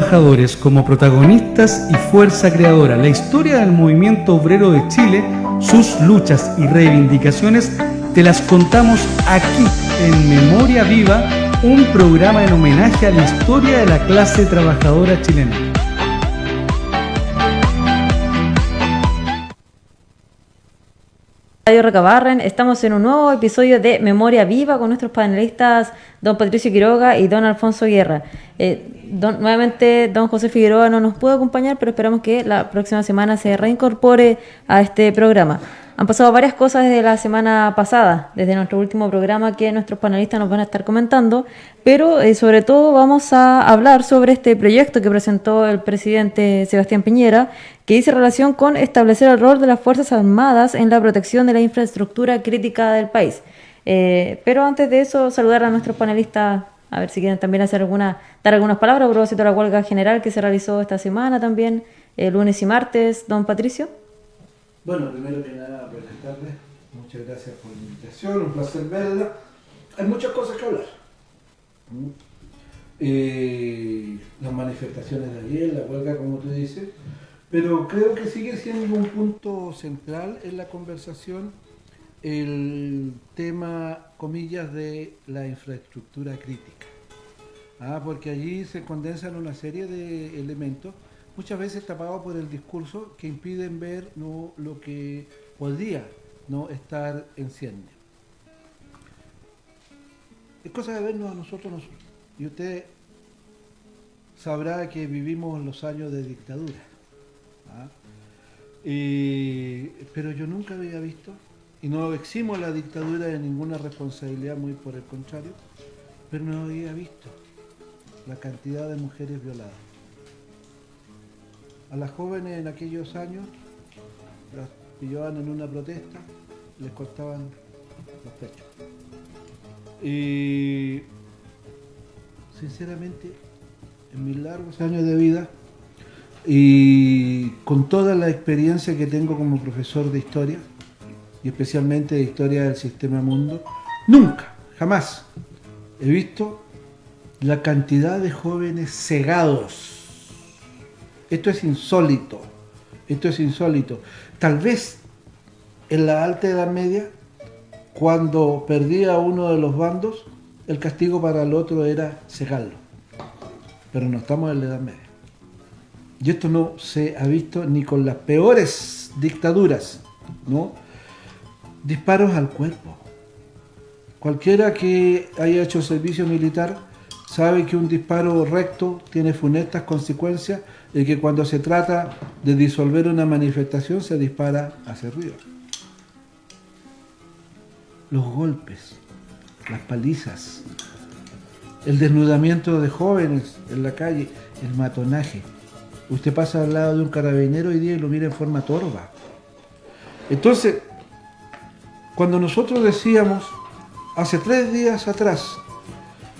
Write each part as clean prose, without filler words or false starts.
Trabajadores como protagonistas y fuerza creadora. La historia del movimiento obrero de Chile, sus luchas y reivindicaciones, te las contamos aquí en Memoria Viva, un programa en homenaje a la historia de la clase trabajadora chilena. Radio Recabarren, estamos en un nuevo episodio de Memoria Viva con nuestros panelistas don Patricio Quiroga y don Alfonso Guerra. Nuevamente don José Figueroa no nos puede acompañar, pero esperamos que la próxima semana se reincorpore a este programa. Han pasado varias cosas desde la semana pasada, desde nuestro último programa que nuestros panelistas nos van a estar comentando, pero sobre todo vamos a hablar sobre este proyecto que presentó el presidente Sebastián Piñera, que dice relación con establecer el rol de las Fuerzas Armadas en la protección de la infraestructura crítica del país. Pero antes de eso, saludar a nuestros panelistas, a ver si quieren también dar algunas palabras a propósito de la huelga general que se realizó esta semana también, lunes y martes. Don Patricio. Bueno, primero que nada, buenas tardes. Muchas gracias por la invitación, un placer verla. Hay muchas cosas que hablar. Las manifestaciones de ayer, la huelga, como tú dices, pero creo que sigue siendo un punto central en la conversación el tema, comillas, de la infraestructura crítica. Porque allí se condensan una serie de elementos, muchas veces tapados por el discurso, que impiden ver lo que podría no estar en ciernes. Es cosa de vernos a nosotros. Y usted sabrá que vivimos los años de dictadura. Pero yo nunca había visto, y no eximo a la dictadura de ninguna responsabilidad, muy por el contrario, pero no había visto la cantidad de mujeres violadas. A las jóvenes en aquellos años las pillaban en una protesta, les cortaban los pechos. Y sinceramente, en mis largos años de vida y con toda la experiencia que tengo como profesor de historia, y especialmente de historia del sistema mundo, nunca, jamás he visto la cantidad de jóvenes cegados. Esto es insólito, Tal vez en la alta Edad Media, cuando perdía uno de los bandos, el castigo para el otro era cegarlo. Pero no estamos en la Edad Media. Y esto no se ha visto ni con las peores dictaduras, ¿no? Disparos al cuerpo. Cualquiera que haya hecho servicio militar sabe que un disparo recto tiene funestas consecuencias y que cuando se trata de disolver una manifestación se dispara hacia arriba. Los golpes, las palizas, el desnudamiento de jóvenes en la calle, el matonaje. Usted pasa al lado de un carabinero hoy día y lo mira en forma torva. Entonces, cuando nosotros decíamos hace 3 días atrás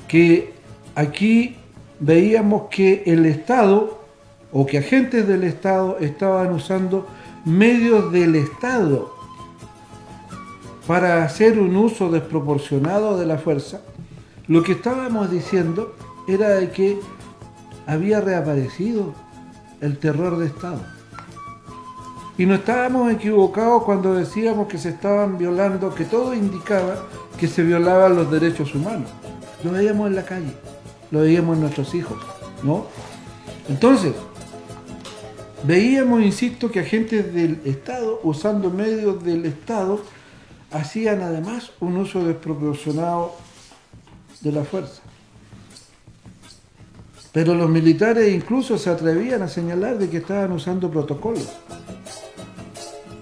que aquí veíamos que el Estado o que agentes del Estado estaban usando medios del Estado para hacer un uso desproporcionado de la fuerza, lo que estábamos diciendo era de que había reaparecido el terror de Estado. Y no estábamos equivocados cuando decíamos que se estaban violando, que todo indicaba que se violaban los derechos humanos. Lo veíamos en la calle, lo veíamos en nuestros hijos, ¿no? Entonces, veíamos, insisto, que agentes del Estado, usando medios del Estado, hacían además un uso desproporcionado de la fuerza. Pero los militares incluso se atrevían a señalar de que estaban usando protocolos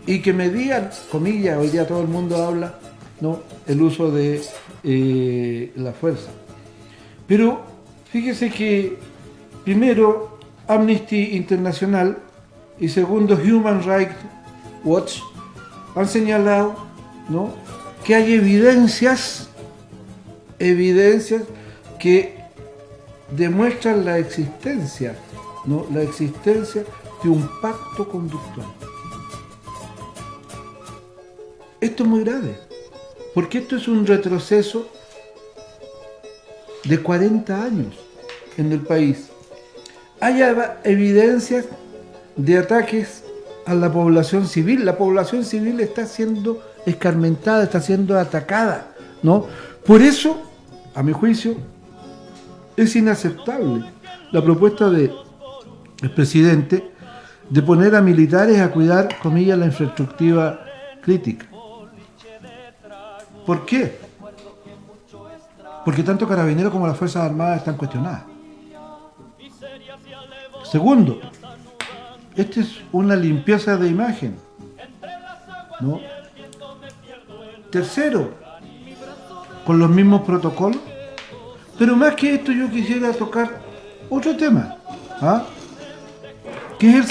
y que medían, comillas, hoy día todo el mundo habla, ¿no?, el uso de la fuerza. Pero fíjese que primero Amnesty International y segundo Human Rights Watch han señalado, ¿no?, que hay evidencias que demuestran la existencia, ¿no?, la existencia de un pacto conductual. Esto es muy grave, porque esto es un retroceso de 40 años en el país. haya evidencias de ataques a la población civil. La población civil está siendo escarmentada, está siendo atacada, ¿no? Por eso, a mi juicio, es inaceptable la propuesta del presidente de poner a militares a cuidar, comillas, la infraestructura crítica. ¿Por qué? Porque tanto Carabineros como las Fuerzas Armadas están cuestionadas. Segundo, esta es una limpieza de imagen, ¿no? Tercero, con los mismos protocolos. Pero más que esto yo quisiera tocar otro tema, ¿ah? Que es el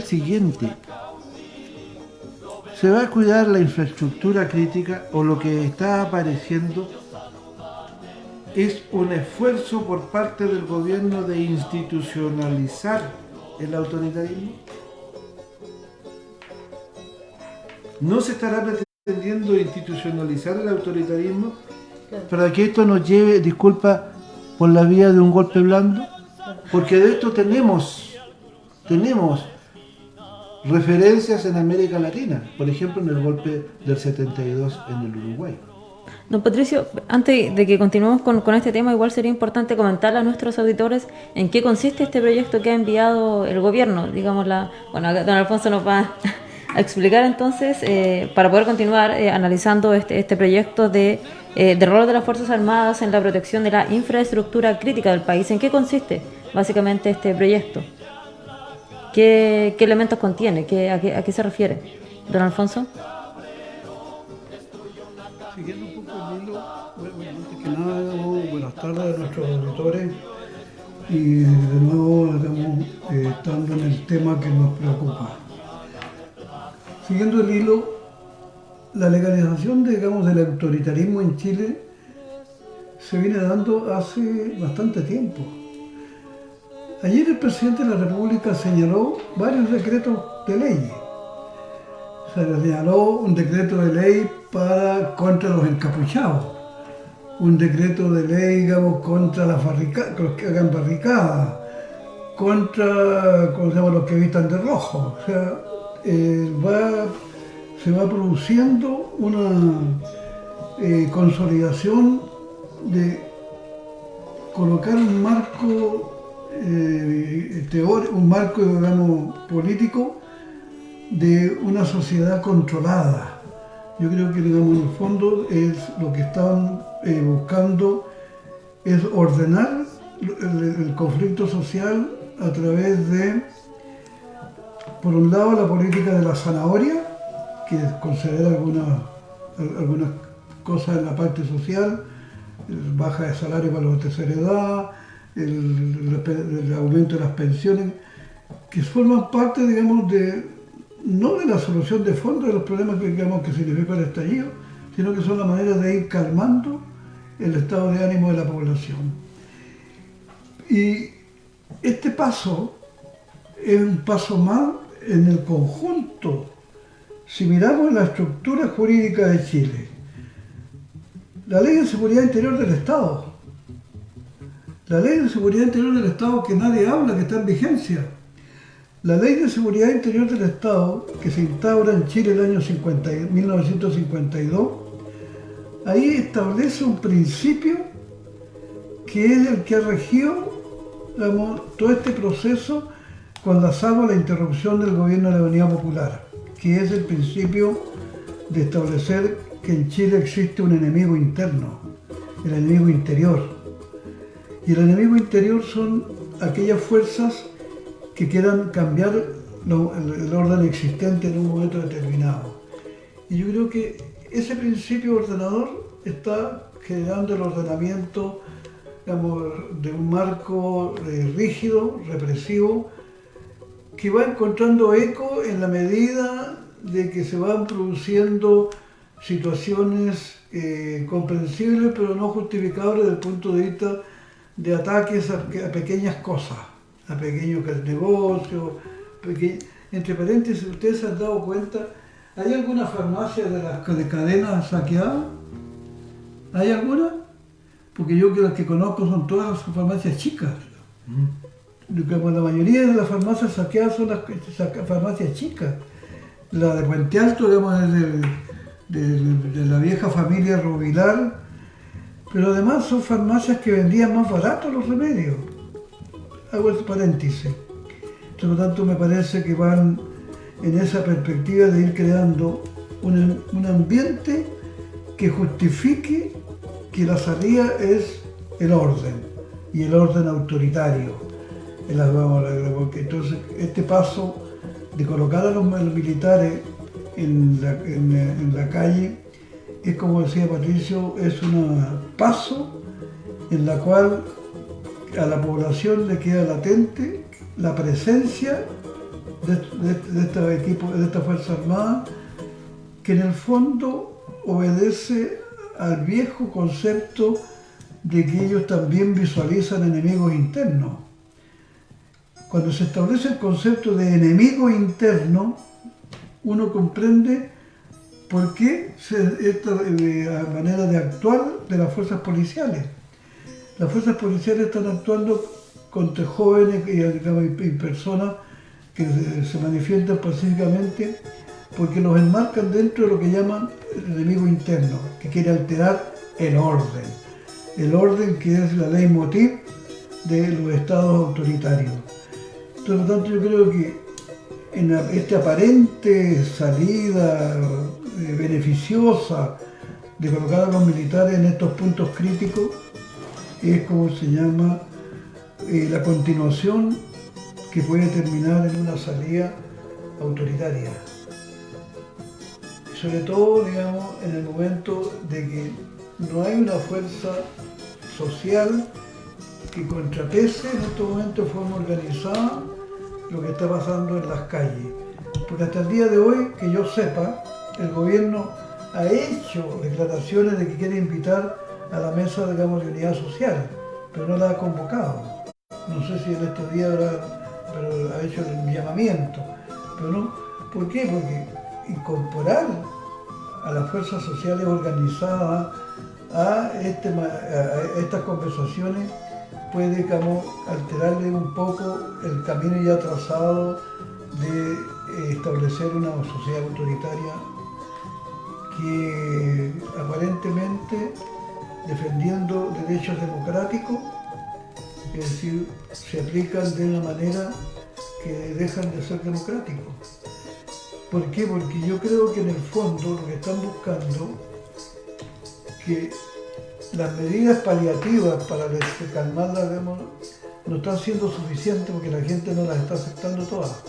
siguiente. ¿Se va a cuidar la infraestructura crítica o lo que está apareciendo es un esfuerzo por parte del gobierno de institucionalizar el autoritarismo? ¿No se estará pretendiendo institucionalizar el autoritarismo para que esto nos lleve, disculpa, por la vía de un golpe blando? Porque de esto tenemos referencias en América Latina, por ejemplo en el golpe del 72 en el Uruguay. Don Patricio, antes de que continuemos con este tema, igual sería importante comentarle a nuestros auditores en qué consiste este proyecto que ha enviado el gobierno. Bueno, don Alfonso nos va a explicar entonces, para poder continuar analizando este proyecto de rol de las Fuerzas Armadas en la protección de la infraestructura crítica del país. ¿En qué consiste básicamente este proyecto? ¿Qué elementos contiene? ¿A qué se refiere? Don Alfonso. Siguiendo un poco el hilo, antes que nada, buenas tardes a nuestros auditores y de nuevo estando en el tema que nos preocupa. Siguiendo el hilo, la legalización, del autoritarismo en Chile se viene dando hace bastante tiempo. Ayer el presidente de la República señaló varios decretos de ley. Se señaló un decreto de ley contra los encapuchados, un decreto de ley, contra los que hagan barricadas, contra, los que vistan de rojo. O sea, se va produciendo una consolidación de colocar un marco teórico, un marco, político de una sociedad controlada. Yo creo que, en el fondo, es lo que están buscando es ordenar el conflicto social a través de, por un lado, la política de la zanahoria, que considera algunas cosas en la parte social, baja de salario para los de tercera edad, el aumento de las pensiones, que forman parte, no de la solución de fondo de los problemas que significa el estallido, sino que son la manera de ir calmando el estado de ánimo de la población. Y este paso es un paso más en el conjunto. Si miramos la estructura jurídica de Chile, la Ley de Seguridad Interior del Estado, que nadie habla, que está en vigencia, la Ley de Seguridad Interior del Estado, que se instaura en Chile el año 1952, ahí establece un principio que es el que ha regido todo este proceso con la salvo la interrupción del gobierno de la Unidad Popular, que es el principio de establecer que en Chile existe un enemigo interno, el enemigo interior. Y el enemigo interior son aquellas fuerzas que quieran cambiar el orden existente en un momento determinado. Y yo creo que ese principio ordenador está generando el ordenamiento, de un marco rígido, represivo, que va encontrando eco en la medida de que se van produciendo situaciones comprensibles pero no justificables desde el punto de vista de ataques a pequeñas cosas, a pequeños negocios, entre paréntesis, ustedes se han dado cuenta, ¿hay alguna farmacia de las de cadenas saqueadas? ¿Hay alguna? porque yo que las que conozco son todas las farmacias chicas. La mayoría de las farmacias saqueadas son las farmacias chicas. La de Puente Alto, digamos, es de la vieja familia Rovilar, pero además son farmacias que vendían más barato los remedios. Hago ese paréntesis. Por lo tanto, me parece que van en esa perspectiva de ir creando un ambiente que justifique que la salida es el orden, y el orden autoritario. Entonces, este paso de colocar a los militares en la calle es, como decía Patricio, es un paso en la cual a la población le queda latente la presencia de estos equipos, de estas Fuerzas Armadas, que en el fondo obedece al viejo concepto de que ellos también visualizan enemigos internos. Cuando se establece el concepto de enemigo interno, uno comprende por qué esta manera de actuar de las fuerzas policiales. Las fuerzas policiales están actuando contra jóvenes y personas que se manifiestan pacíficamente porque los enmarcan dentro de lo que llaman el enemigo interno, que quiere alterar el orden que es la leitmotiv de los estados autoritarios. Por lo tanto, yo creo que en esta aparente salida beneficiosa de colocar a los militares en estos puntos críticos es, como se llama, la continuación que puede terminar en una salida autoritaria. Sobre todo, digamos, en el momento de que no hay una fuerza social que contrapese en estos momentos de forma organizada lo que está pasando en las calles. Porque hasta el día de hoy, que yo sepa, el gobierno ha hecho declaraciones de que quiere invitar a la mesa, digamos, de unidad social, pero no la ha convocado. No sé si en estos días pero ha hecho el llamamiento, pero no. ¿Por qué? Porque incorporar a las fuerzas sociales organizadas a estas conversaciones puede, digamos, alterarle un poco el camino ya trazado de establecer una sociedad autoritaria que aparentemente, defendiendo derechos democráticos, es decir, se aplican de una manera que dejan de ser democráticos. ¿Por qué? Porque yo creo que en el fondo lo que están buscando que las medidas paliativas para calmarla, digamos, no están siendo suficientes porque la gente no las está aceptando todas.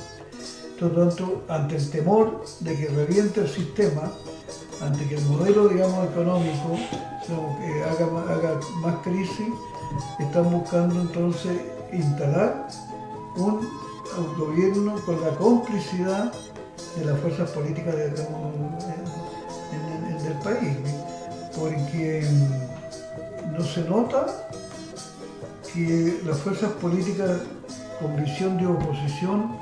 Por lo tanto, ante el temor de que reviente el sistema, ante que el modelo, digamos, económico haga más crisis, están buscando entonces instalar un gobierno con la complicidad de las fuerzas políticas del país, porque no se nota que las fuerzas políticas con visión de oposición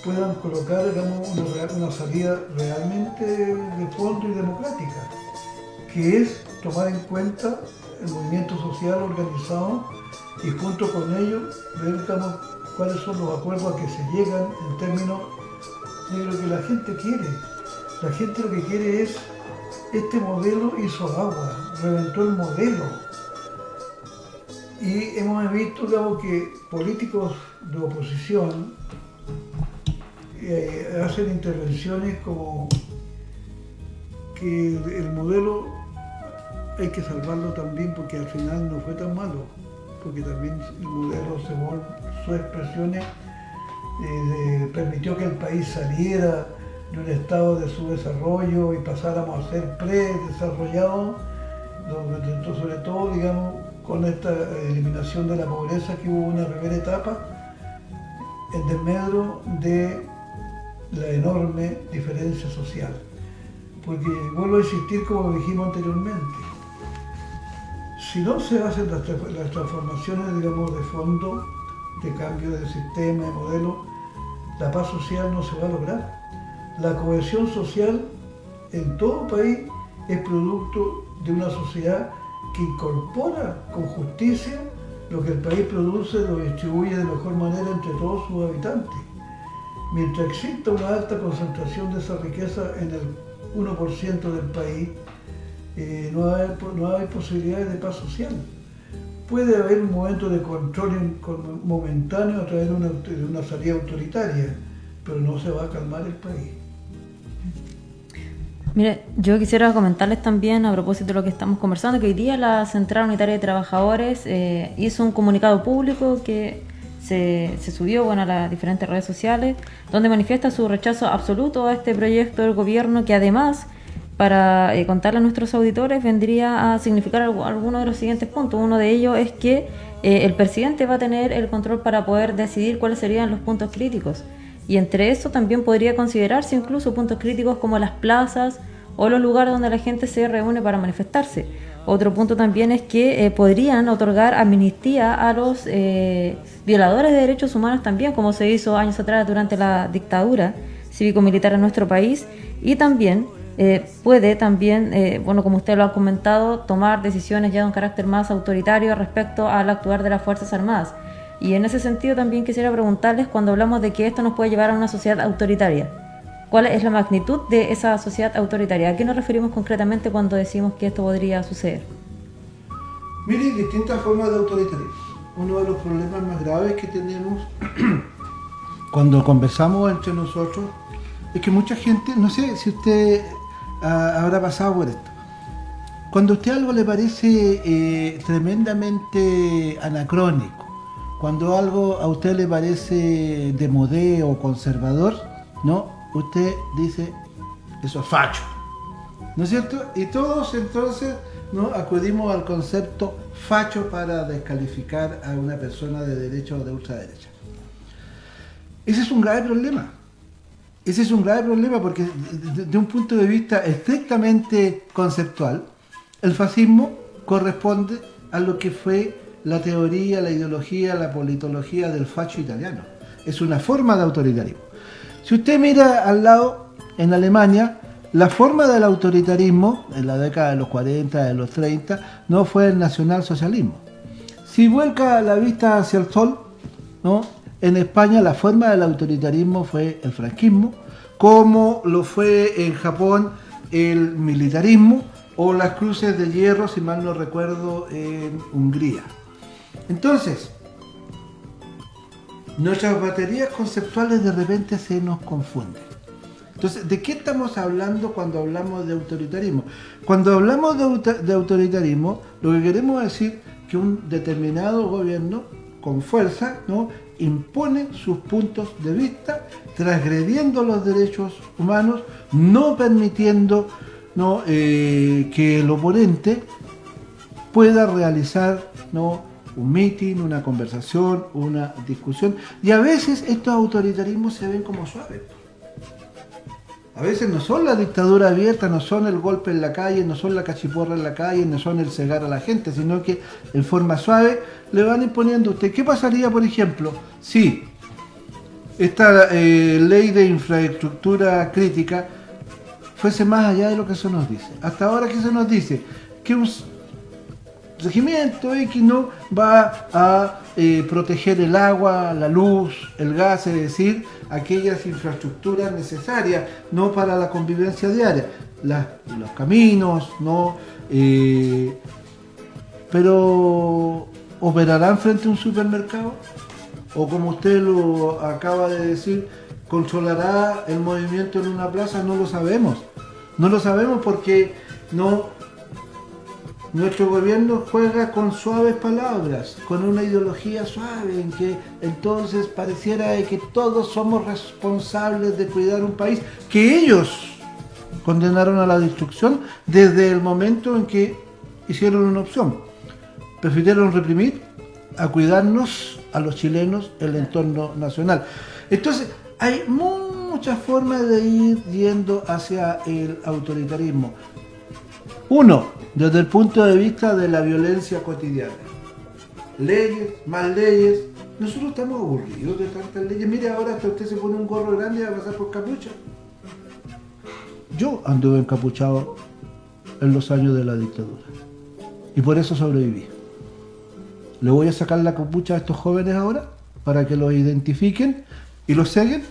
puedan colocar, digamos, una salida realmente de fondo y democrática, que es tomar en cuenta el movimiento social organizado y junto con ello ver, digamos, cuáles son los acuerdos a que se llegan en términos de lo que la gente quiere. La gente lo que quiere es, este modelo hizo agua, reventó el modelo. Y hemos visto, digamos, que políticos de oposición hacen intervenciones como que el modelo hay que salvarlo también porque al final no fue tan malo, porque también el modelo sus expresiones permitió que el país saliera de un estado de subdesarrollo y pasáramos a ser predesarrollados, sobre todo, digamos, con esta eliminación de la pobreza, que hubo una primera etapa en desmedro de la enorme diferencia social. Porque vuelvo a insistir, como dijimos anteriormente, si no se hacen las transformaciones, digamos, de fondo, de cambio de sistema, de modelo, la paz social no se va a lograr. La cohesión social en todo país es producto de una sociedad que incorpora con justicia lo que el país produce, lo distribuye de mejor manera entre todos sus habitantes. Mientras exista una alta concentración de esa riqueza en el 1% del país, no hay posibilidades de paz social. Puede haber un momento de control momentáneo a través de una salida autoritaria, pero no se va a calmar el país. Mire, yo quisiera comentarles también a propósito de lo que estamos conversando, que hoy día la Central Unitaria de Trabajadores hizo un comunicado público que se subió a las diferentes redes sociales, donde manifiesta su rechazo absoluto a este proyecto del gobierno, que además, para contarle a nuestros auditores, vendría a significar algunos de los siguientes puntos. Uno de ellos es que el presidente va a tener el control para poder decidir cuáles serían los puntos críticos. Y entre eso también podría considerarse incluso puntos críticos como las plazas o los lugares donde la gente se reúne para manifestarse. Otro punto también es que podrían otorgar amnistía a los violadores de derechos humanos también, como se hizo años atrás durante la dictadura cívico-militar en nuestro país. Y también puede también, como usted lo ha comentado, tomar decisiones ya de un carácter más autoritario respecto al actuar de las Fuerzas Armadas. Y en ese sentido también quisiera preguntarles, cuando hablamos de que esto nos puede llevar a una sociedad autoritaria, ¿cuál es la magnitud de esa sociedad autoritaria? ¿A qué nos referimos concretamente cuando decimos que esto podría suceder? Mire, hay distintas formas de autoritarismo. Uno de los problemas más graves que tenemos cuando conversamos entre nosotros es que mucha gente, no sé si usted habrá pasado por esto, cuando a usted algo le parece tremendamente anacrónico, cuando algo a usted le parece de modé o conservador, ¿no? Usted dice, eso es facho, ¿no es cierto? Y todos entonces, ¿no?, acudimos al concepto facho para descalificar a una persona de derecha o de ultraderecha. Ese es un grave problema. Ese es un grave problema porque de un punto de vista estrictamente conceptual, el fascismo corresponde a lo que fue la teoría, la ideología, la politología del facho italiano. Es una forma de autoritarismo. Si usted mira al lado, en Alemania, la forma del autoritarismo, en la década de los 40, de los 30, no fue el nacionalsocialismo. Si vuelca la vista hacia el sol, ¿no?, en España la forma del autoritarismo fue el franquismo, como lo fue en Japón el militarismo, o las cruces de hierro, si mal no recuerdo, en Hungría. Entonces, nuestras baterías conceptuales de repente se nos confunden. Entonces, ¿de qué estamos hablando cuando hablamos de autoritarismo? Cuando hablamos de autoritarismo, lo que queremos decir que un determinado gobierno, con fuerza, ¿no?, impone sus puntos de vista, transgrediendo los derechos humanos, no permitiendo, ¿no?, que el oponente pueda realizar, ¿no?, un mitin, una conversación, una discusión. Y a veces estos autoritarismos se ven como suaves. A veces no son la dictadura abierta, no son el golpe en la calle, no son la cachiporra en la calle, no son el cegar a la gente, sino que en forma suave le van imponiendo a usted. ¿Qué pasaría, por ejemplo, si esta ley de infraestructura crítica fuese más allá de lo que se nos dice? Hasta ahora, ¿qué se nos dice? Que un regimiento X no va a proteger el agua, la luz, el gas, es decir, aquellas infraestructuras necesarias, no para la convivencia diaria, los caminos, ¿no? Pero ¿operarán frente a un supermercado? O como usted lo acaba de decir, ¿controlará el movimiento en una plaza? No lo sabemos. No lo sabemos porque nuestro gobierno juega con suaves palabras, con una ideología suave, en que entonces pareciera que todos somos responsables de cuidar un país que ellos condenaron a la destrucción desde el momento en que hicieron una opción. Prefirieron reprimir a cuidarnos, a los chilenos, el entorno nacional. Entonces, hay muchas formas de ir yendo hacia el autoritarismo. Uno, desde el punto de vista de la violencia cotidiana. Leyes, más leyes. Nosotros estamos aburridos de tantas leyes. Mire, ahora hasta usted se pone un gorro grande y va a pasar por capucha. Yo anduve encapuchado en los años de la dictadura. Y por eso sobreviví. Le voy a sacar la capucha a estos jóvenes ahora para que los identifiquen y los seguen.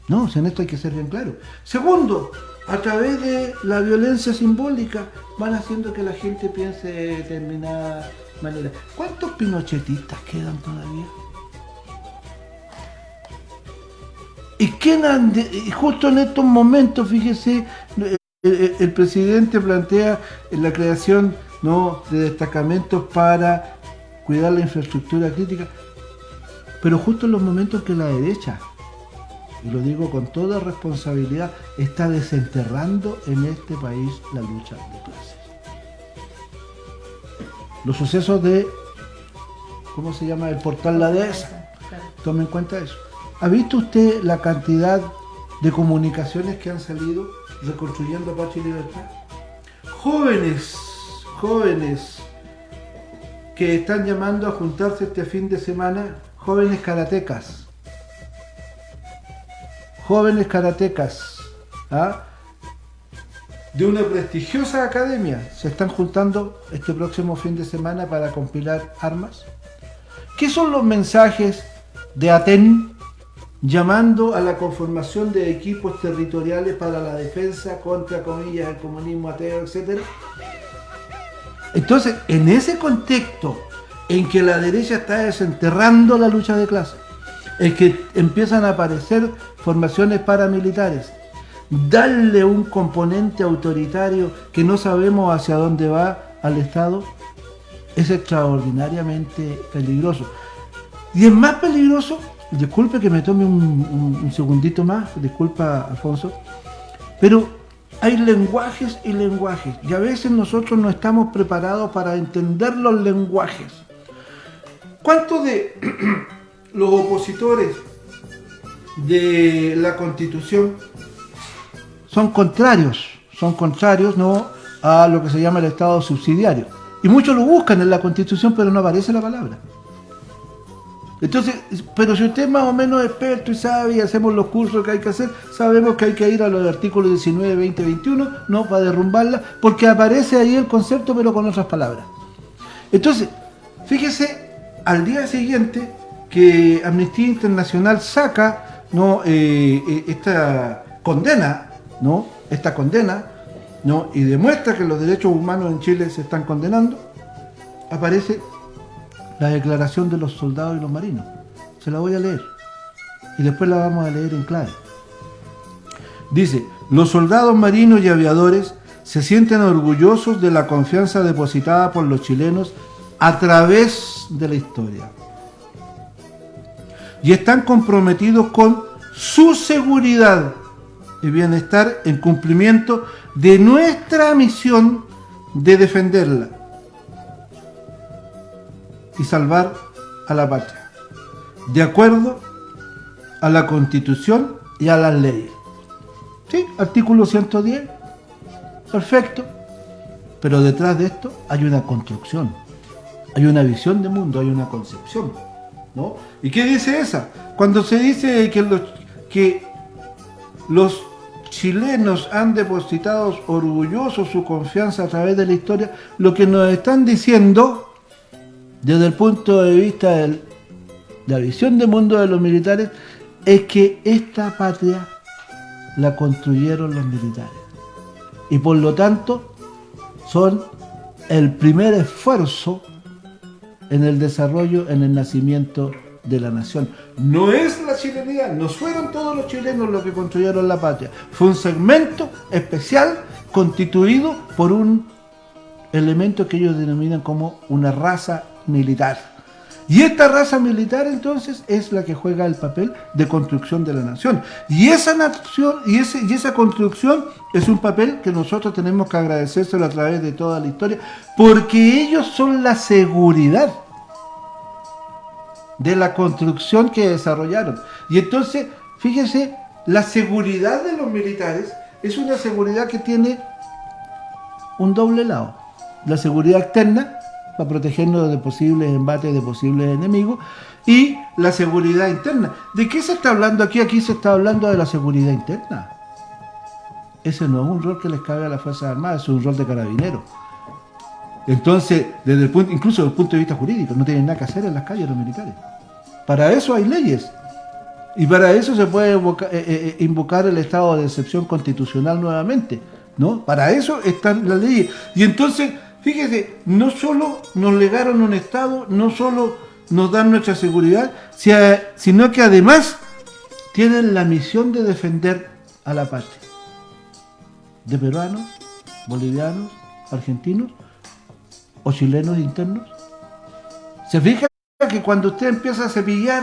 No, si en esto hay que ser bien claro. Segundo, a través de la violencia simbólica van haciendo que la gente piense de determinada manera. ¿Cuántos pinochetistas quedan todavía? Y justo en estos momentos, fíjese, el presidente plantea la creación, ¿no?, de destacamentos para cuidar la infraestructura crítica, pero justo en los momentos que la derecha, y lo digo con toda responsabilidad, está desenterrando en este país la lucha de clases. Los sucesos de, ¿cómo se llama?, el portal La Dehesa. Tome en cuenta eso. ¿Ha visto usted la cantidad de comunicaciones que han salido reconstruyendo Patria y Libertad? Jóvenes que están llamando a juntarse este fin de semana, jóvenes karatecas, ¿ah?, de una prestigiosa academia, se están juntando este próximo fin de semana para compilar armas. ¿Qué son los mensajes de Aten llamando a la conformación de equipos territoriales para la defensa contra, comillas, el comunismo ateo, etcétera? Entonces, en ese contexto en que la derecha está desenterrando la lucha de clases, en que empiezan a aparecer formaciones paramilitares, darle un componente autoritario que no sabemos hacia dónde va al Estado, es extraordinariamente peligroso. Y es más peligroso, disculpe que me tome un segundito más, disculpa Alfonso, pero hay lenguajes y lenguajes, y a veces nosotros no estamos preparados para entender los lenguajes. ¿Cuántos de los opositores de la Constitución son contrarios, ¿no?, a lo que se llama el Estado subsidiario? Y muchos lo buscan en la Constitución, pero no aparece la palabra. Entonces, pero si usted es más o menos experto y sabe, y hacemos los cursos que hay que hacer, sabemos que hay que ir a los artículos 19, 20, 21, no, para derrumbarla, porque aparece ahí el concepto, pero con otras palabras. Entonces, fíjese, al día siguiente que Amnistía Internacional saca, ¿no?, esta condena, ¿no?, y demuestra que los derechos humanos en Chile se están condenando, aparece la declaración de los soldados y los marinos. Se la voy a leer y después la vamos a leer en clave. Dice: los soldados marinos y aviadores se sienten orgullosos de la confianza depositada por los chilenos a través de la historia y están comprometidos con su seguridad y bienestar en cumplimiento de nuestra misión de defenderla y salvar a la patria, de acuerdo a la Constitución y a las leyes. ¿Sí? Artículo 110. Perfecto. Pero detrás de esto hay una construcción, hay una visión de mundo, hay una concepción, ¿no? ¿Y qué dice esa? Cuando se dice que los chilenos han depositado orgullosos su confianza a través de la historia, lo que nos están diciendo desde el punto de vista de la visión de mundo de los militares es que esta patria la construyeron los militares y por lo tanto son el primer esfuerzo en el desarrollo, en el nacimiento de la nación. No es la chilenidad, no fueron todos los chilenos los que construyeron la patria, fue un segmento especial constituido por un elemento que ellos denominan como una raza militar. Y esta raza militar entonces es la que juega el papel de construcción de la nación. Y esa nación y esa construcción es un papel que nosotros tenemos que agradecérselo a través de toda la historia, porque ellos son la seguridad de la construcción que desarrollaron. Y entonces, fíjese, la seguridad de los militares es una seguridad que tiene un doble lado. La seguridad externa, para protegernos de posibles embates, de posibles enemigos, y la seguridad interna. ¿De qué se está hablando aquí? Aquí se está hablando de la seguridad interna. ese no es un rol que les cabe a las Fuerzas Armadas, es un rol de carabineros. Entonces, incluso desde el punto de vista jurídico, no tienen nada que hacer en las calles los militares. Para eso hay leyes. Y para eso se puede invocar el estado de excepción constitucional nuevamente, ¿no? Para eso están las leyes. Y entonces, fíjese, no solo nos legaron un estado, no solo nos dan nuestra seguridad, sino que además tienen la misión de defender a la patria. De peruanos, bolivianos, argentinos o chilenos internos. Se fija que cuando usted empieza a cepillar,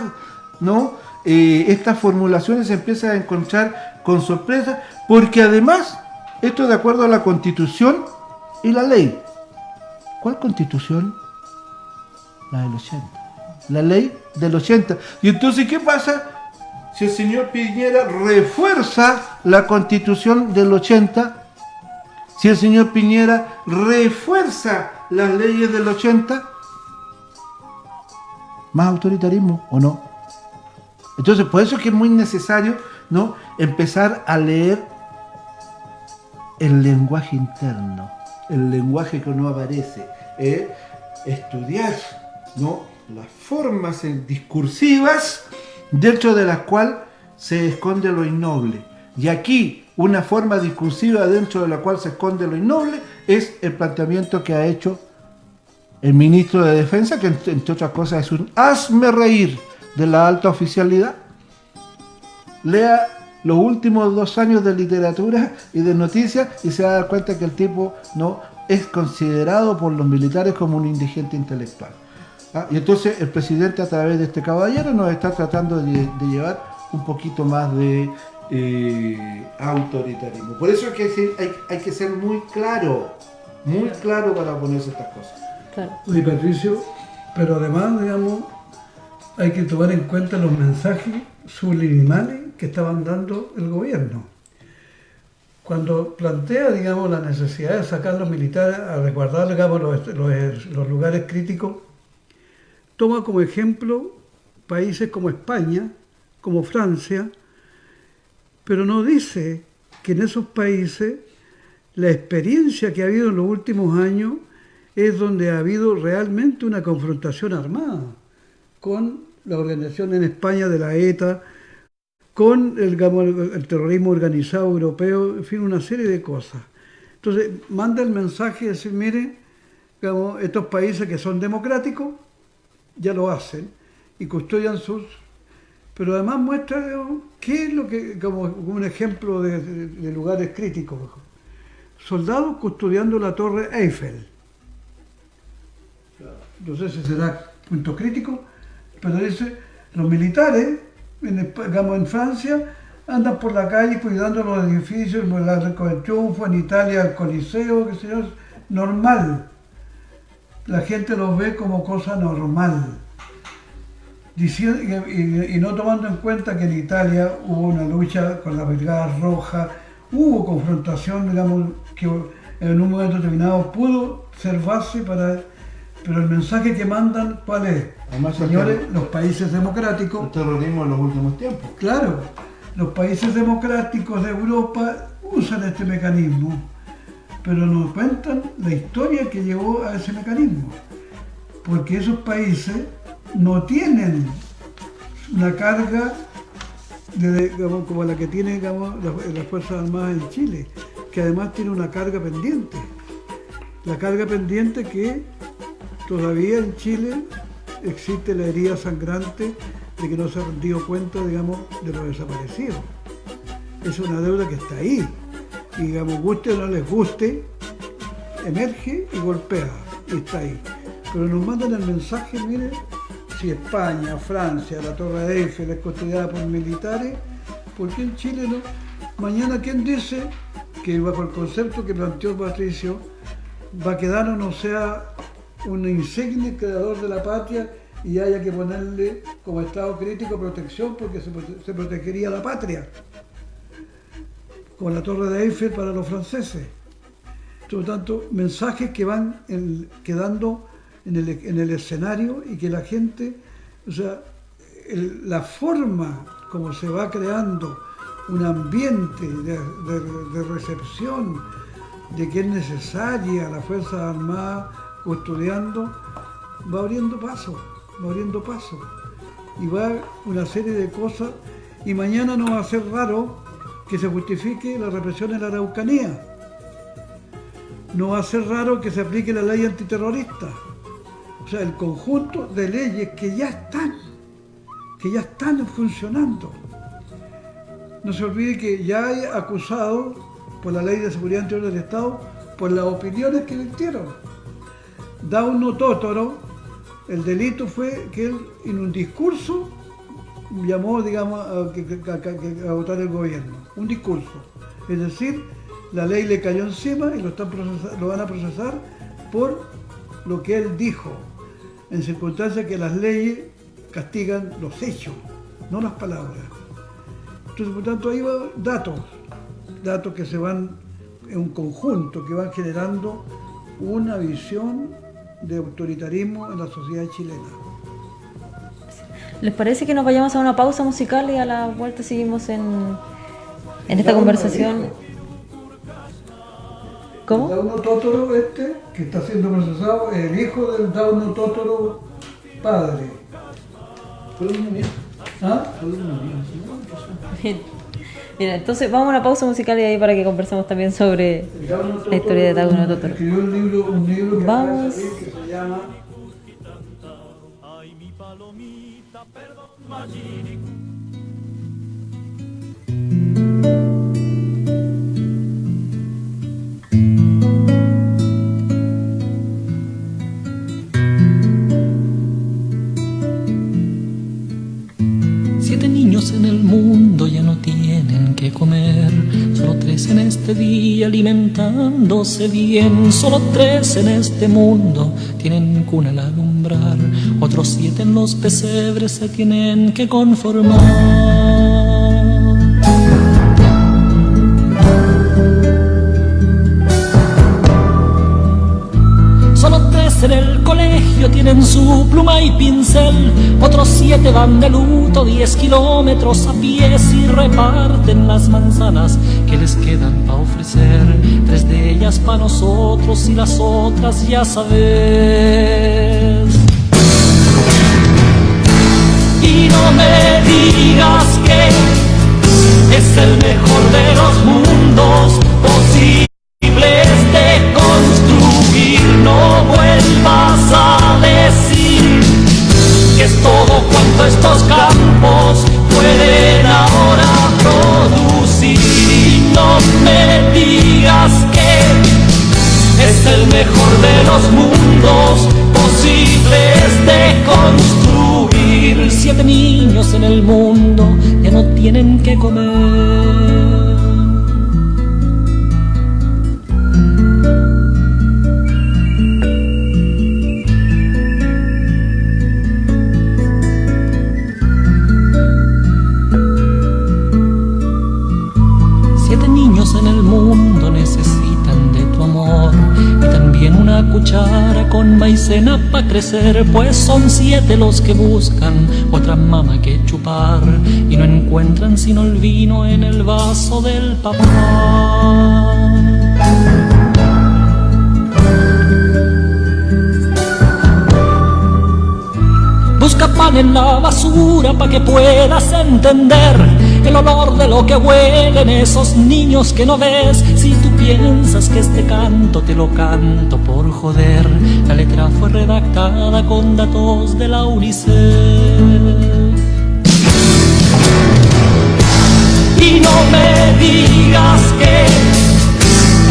¿no? Estas formulaciones se empiezan a encontrar con sorpresa, porque además, esto de acuerdo a la Constitución y la ley. ¿Cuál Constitución? La del 80. La ley del 80. Y entonces, ¿qué pasa si el señor Piñera refuerza la Constitución del 80? Si el señor Piñera refuerza las leyes del 80, ¿más autoritarismo o no? Entonces, por eso es que es muy necesario, ¿no?, empezar a leer el lenguaje interno, el lenguaje que no aparece, estudiar, ¿no?, las formas discursivas dentro de las cuales se esconde lo innoble. Y aquí, una forma discursiva dentro de la cual se esconde lo innoble es el planteamiento que ha hecho el ministro de Defensa, que entre otras cosas es un hazme reír de la alta oficialidad. Lea los últimos 2 años de literatura y de noticias y se va a dar cuenta que el tipo no es considerado por los militares como un indigente intelectual. Y entonces el presidente, a través de este caballero, nos está tratando de llevar un poquito más de autoritarismo. Por eso es que hay que ser muy claro para ponerse estas cosas. Claro. Oye, Patricio, pero además, digamos, hay que tomar en cuenta los mensajes subliminales que estaban dando el gobierno. Cuando plantea, digamos, la necesidad de sacar a los militares a resguardar, digamos, los lugares críticos, toma como ejemplo países como España, como Francia, pero no dice que en esos países la experiencia que ha habido en los últimos años es donde ha habido realmente una confrontación armada con la organización en España de la ETA, con el terrorismo organizado europeo, en fin, una serie de cosas. Entonces, manda el mensaje de decir, mire, digamos, estos países que son democráticos ya lo hacen y custodian sus... Pero además muestra, digamos, qué es lo que, como un ejemplo de lugares críticos. Soldados custodiando la Torre Eiffel. No sé si será punto crítico, pero dice, los militares, en Francia, andan por la calle cuidando los edificios, el Arco del Triunfo, en Italia el Coliseo, que es normal. La gente los ve como cosa normal. Y no tomando en cuenta que en Italia hubo una lucha con la Brigada Roja, hubo confrontación, digamos, que en un momento determinado pudo ser base para... Pero el mensaje que mandan, ¿cuál es? Además, señores, los países democráticos... El terrorismo en los últimos tiempos. Claro, los países democráticos de Europa usan este mecanismo, pero nos cuentan la historia que llevó a ese mecanismo. Porque esos países no tienen una carga digamos, como la que tiene, digamos, las Fuerzas Armadas en Chile, que además tiene una carga pendiente. La carga pendiente que todavía en Chile existe la herida sangrante de que no se ha rendido cuenta, digamos, de los desaparecidos. Es una deuda que está ahí. Y, digamos, guste o no les guste, emerge y golpea. Y está ahí. Pero nos mandan el mensaje, mire, si España, Francia, la Torre Eiffel es custodiada por militares, ¿por qué en Chile no? Mañana, ¿quién dice que bajo el concepto que planteó Patricio, va a quedar o no sea un insigne creador de la patria y haya que ponerle como estado crítico protección porque se protegería la patria? Como la Torre de Eiffel para los franceses. Por lo tanto, mensajes que van quedando en el escenario y que la gente, o sea, la forma como se va creando un ambiente de recepción de que es necesaria la Fuerza Armada custodiando, va abriendo paso, y va una serie de cosas, y mañana no va a ser raro que se justifique la represión en la Araucanía, no va a ser raro que se aplique la ley antiterrorista, o sea, el conjunto de leyes que ya están funcionando. No se olvide que ya hay acusados por la Ley de Seguridad Interior del Estado por las opiniones que vertieron. Dauno Totoro, el delito fue que él en un discurso llamó, digamos, a votar el gobierno. Un discurso. Es decir, la ley le cayó encima y lo van a procesar por lo que él dijo, en circunstancias que las leyes castigan los hechos, no las palabras. Entonces, por tanto, ahí van datos que se van en un conjunto, que van generando una visión de autoritarismo en la sociedad chilena. ¿Les parece que nos vayamos a una pausa musical y a la vuelta seguimos en esta conversación? ¿Cómo? El Dauno Totoro que está siendo procesado, es el hijo del Dauno Totoro padre. Fue lo mismo. ¿Ah? Mira, entonces vamos a una pausa musical y ahí para que conversemos también sobre la historia de Dauno Totoro. Escribió un libro que acaba de Vamos. salir, que se llama Siete niños en el mundo ya no tienen que comer, solo 3 en este día alimentándose bien, solo 3 en este mundo tienen cuna al alumbrar, otros 7 en los pesebres se tienen que conformar. Solo 3 en el colegio tienen su pluma y pincel, otros 7 van de luto 10 kilómetros a pies y reparten las manzanas que les quedan para ofrecer, 3 de ellas para nosotros y las otras ya sabes. Y no me digas que es el mejor de los mundos posibles de construir, no vuelvas a decir que es todo cuanto estos campos pueden ahora producir. Y no me digas que es el mejor de los mundos posibles de construir. 7 niños en el mundo ya no tienen que comer. En el mundo necesitan de tu amor y también una cuchara con maicena para crecer, pues son 7 los que buscan otra mama que chupar y no encuentran sino el vino en el vaso del papá. Busca pan en la basura para que puedas entender el olor de lo que huelen esos niños que no ves. Si tú piensas que este canto te lo canto por joder, la letra fue redactada con datos de la UNICEF. Y no me digas que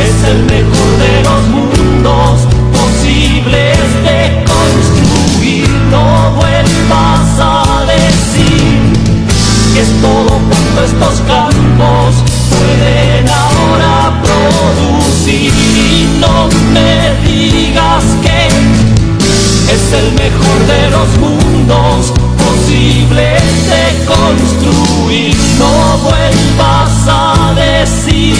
es el mejor de los mundos posibles de construir, no vuelvas a decir que es todo cuanto estos campos pueden ahora producir. Y no me digas que es el mejor de los mundos posibles de construir, no vuelvas a decir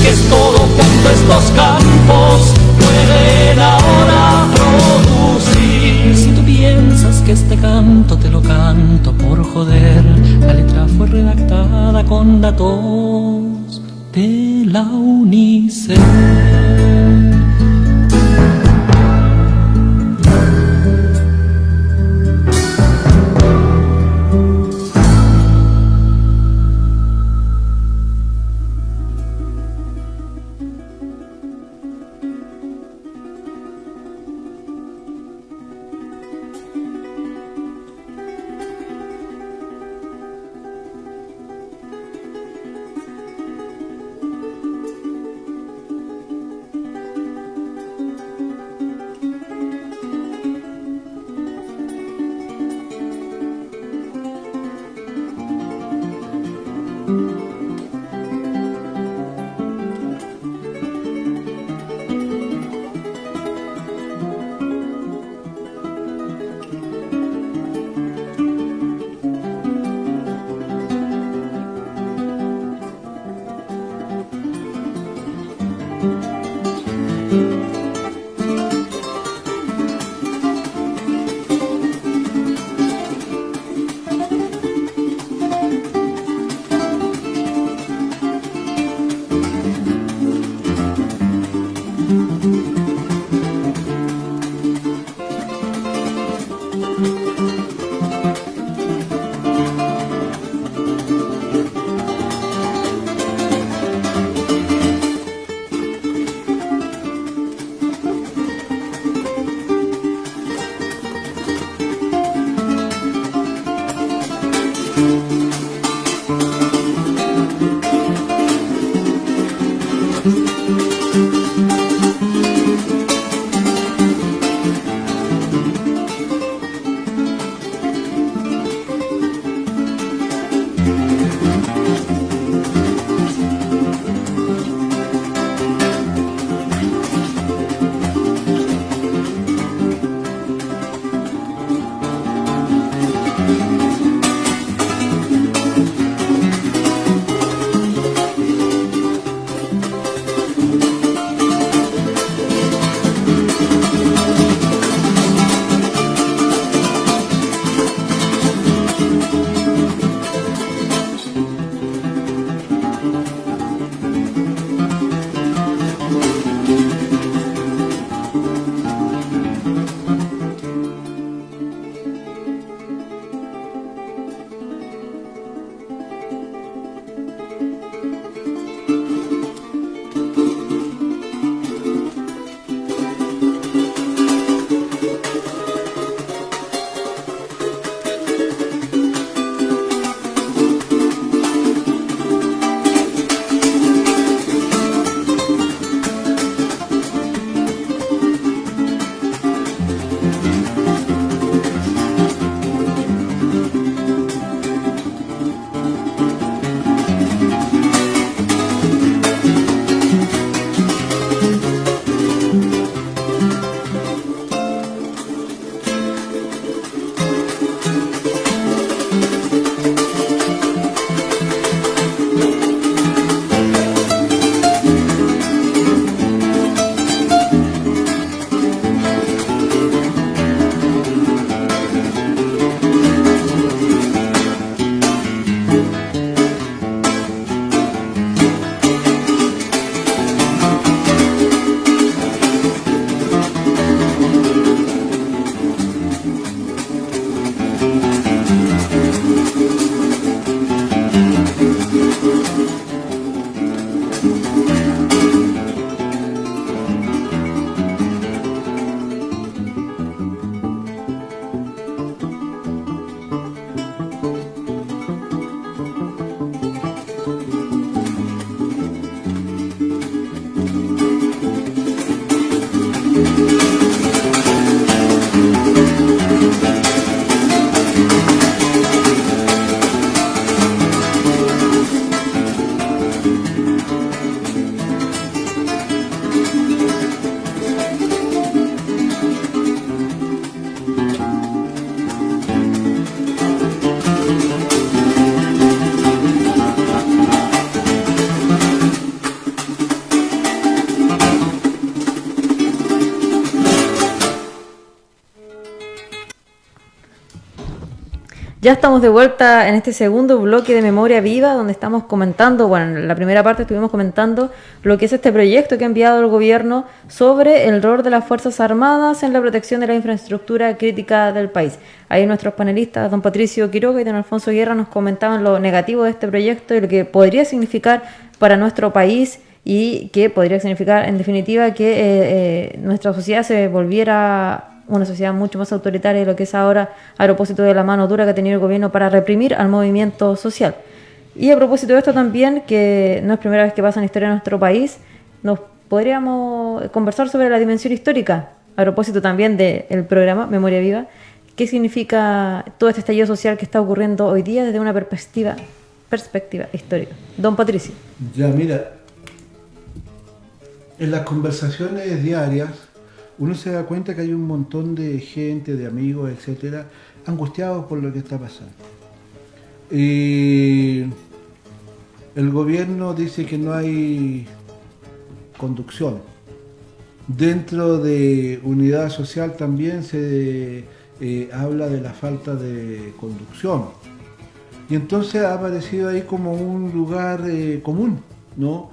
que es todo cuanto estos campos pueden ahora producir. Si tú piensas que este canto te lo canto por joder, la letra fue redactada con con la tos de la UNICEF. Ya estamos de vuelta en este segundo bloque de Memoria Viva, donde estamos comentando, bueno, en la primera parte estuvimos comentando lo que es este proyecto que ha enviado el gobierno sobre el rol de las Fuerzas Armadas en la protección de la infraestructura crítica del país. Ahí nuestros panelistas, don Patricio Quiroga y don Alfonso Guerra, nos comentaban lo negativo de este proyecto y lo que podría significar para nuestro país y que podría significar, en definitiva, que nuestra sociedad se volviera una sociedad mucho más autoritaria de lo que es ahora, a propósito de la mano dura que ha tenido el gobierno para reprimir al movimiento social. Y a propósito de esto también, que no es primera vez que pasa en la historia de nuestro país, nos podríamos conversar sobre la dimensión histórica, a propósito también del programa Memoria Viva. ¿Qué significa todo este estallido social que está ocurriendo hoy día desde una perspectiva histórica? Don Patricio. Ya, mira, en las conversaciones diarias uno se da cuenta que hay un montón de gente, de amigos, etcétera, angustiados por lo que está pasando. Y el gobierno dice que no hay conducción. Dentro de unidad social también se habla de la falta de conducción. Y entonces ha aparecido ahí como un lugar común, ¿no?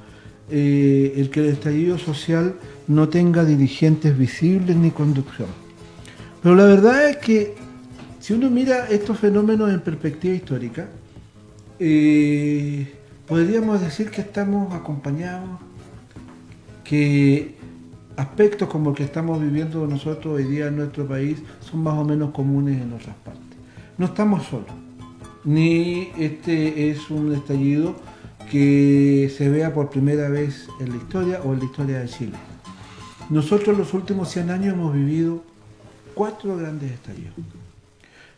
El que el estallido social no tenga dirigentes visibles ni conducción. Pero la verdad es que si uno mira estos fenómenos en perspectiva histórica, podríamos decir que estamos acompañados, que aspectos como el que estamos viviendo nosotros hoy día en nuestro país son más o menos comunes en otras partes. No estamos solos, ni este es un estallido que se vea por primera vez en la historia o en la historia de Chile. Nosotros los últimos 100 años hemos vivido 4 grandes estallidos.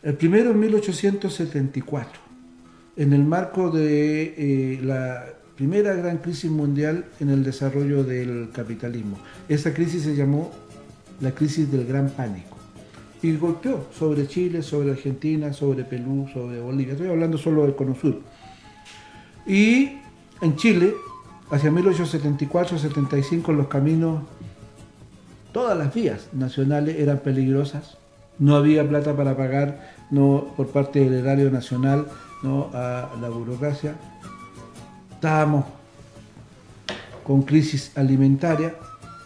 El primero en 1874, en el marco de la primera gran crisis mundial en el desarrollo del capitalismo. Esa crisis se llamó la crisis del Gran Pánico y golpeó sobre Chile, sobre Argentina, sobre Perú, sobre Bolivia. Estoy hablando solo del Cono Sur. Y en Chile, hacia 1874-75, los caminos, todas las vías nacionales eran peligrosas, no había plata para pagar por parte del erario nacional a la burocracia, estábamos con crisis alimentaria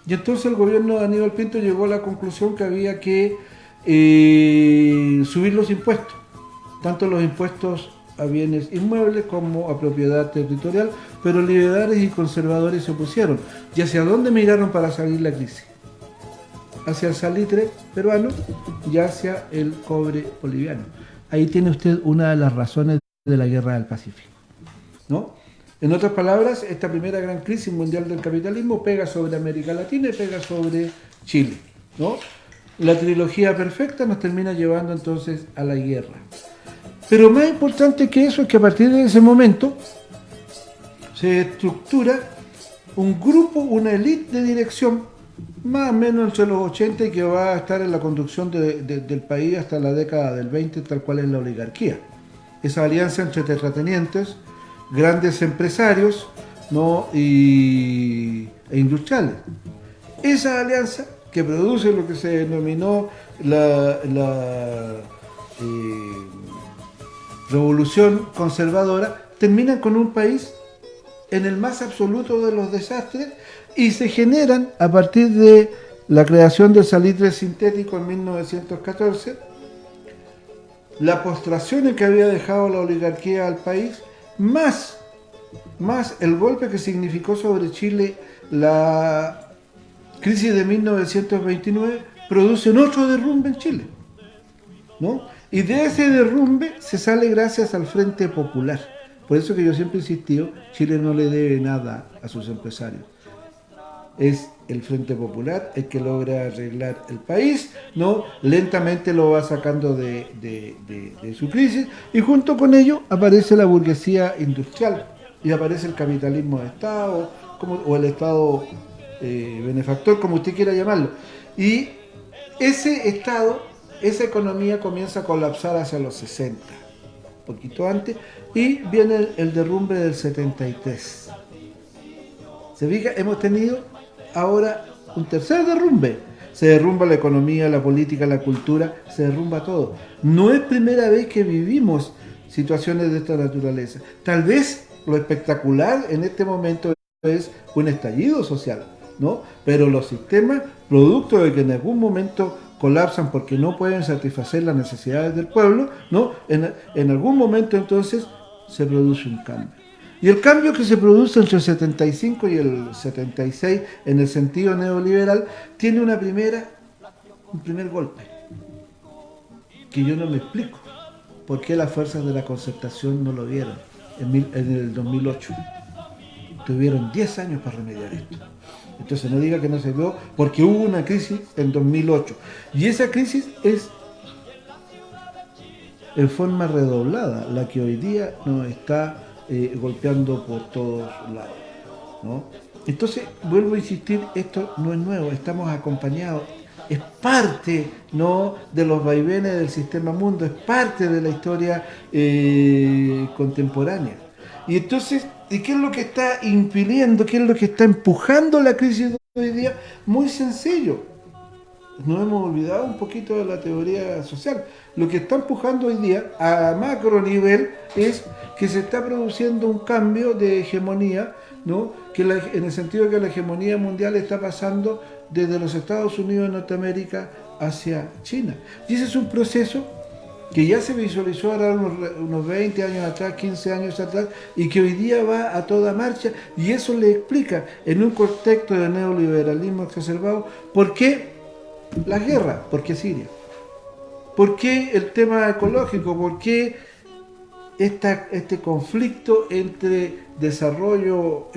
y entonces el gobierno de Aníbal Pinto llegó a la conclusión que había que subir los impuestos, tanto los impuestos a bienes inmuebles como a propiedad territorial, pero liberales y conservadores se opusieron. ¿Y hacia dónde miraron para salir la crisis? Hacia el salitre peruano y hacia el cobre boliviano. Ahí tiene usted una de las razones de la guerra del Pacífico, ¿no? En otras palabras, esta primera gran crisis mundial del capitalismo pega sobre América Latina y pega sobre Chile, ¿no? La trilogía perfecta nos termina llevando entonces a la guerra. Pero más importante que eso es que a partir de ese momento se estructura un grupo, una élite de dirección, más o menos entre los 80 y que va a estar en la conducción del país hasta la década del 20, tal cual es la oligarquía. Esa alianza entre terratenientes, grandes empresarios, ¿no? e industriales. Esa alianza que produce lo que se denominó la revolución conservadora, termina con un país en el más absoluto de los desastres y se generan a partir de la creación del salitre sintético en 1914, la postración en que había dejado la oligarquía al país, más el golpe que significó sobre Chile la crisis de 1929, producen otro derrumbe en Chile, ¿no? Y de ese derrumbe se sale gracias al Frente Popular. Por eso que yo siempre he insistido, Chile no le debe nada a sus empresarios. Es el Frente Popular el que logra arreglar el país, ¿no? Lentamente lo va sacando de su crisis y junto con ello aparece la burguesía industrial y aparece el capitalismo de Estado o el Estado benefactor, como usted quiera llamarlo. Y ese Estado, esa economía comienza a colapsar hacia los 60, poquito antes, y viene el derrumbe del 73. ¿Se fija? Hemos tenido ahora un tercer derrumbe. se derrumba la economía, la política, la cultura, se derrumba todo. No es primera vez que vivimos situaciones de esta naturaleza. Tal vez lo espectacular en este momento es un estallido social, ¿no? Pero los sistemas, producto de que en algún momento colapsan porque no pueden satisfacer las necesidades del pueblo, ¿no? En algún momento entonces se produce un cambio. Y el cambio que se produce entre el 75 y el 76 en el sentido neoliberal tiene un primer golpe, que yo no me explico por qué las fuerzas de la concertación no lo vieron en el 2008. Tuvieron 10 años para remediar esto. Entonces no diga que no se vio, porque hubo una crisis en 2008. Y esa crisis es en forma redoblada la que hoy día nos está golpeando por todos lados, ¿no? Entonces, vuelvo a insistir, esto no es nuevo, estamos acompañados, es parte, ¿no?, de los vaivenes del sistema mundo, es parte de la historia contemporánea. Y entonces, ¿y qué es lo que está impidiendo, qué es lo que está empujando la crisis de hoy día? Muy sencillo. Nos hemos olvidado un poquito de la teoría social. Lo que está empujando hoy día a macro nivel es que se está produciendo un cambio de hegemonía, ¿no? En el sentido de que la hegemonía mundial está pasando desde los Estados Unidos de Norteamérica hacia China. Y ese es un proceso que ya se visualizó ahora unos 20 años atrás, 15 años atrás, y que hoy día va a toda marcha, y eso le explica, en un contexto de neoliberalismo exacerbado, por qué la guerra, por qué Siria, por qué el tema ecológico, por qué este conflicto entre desarrollo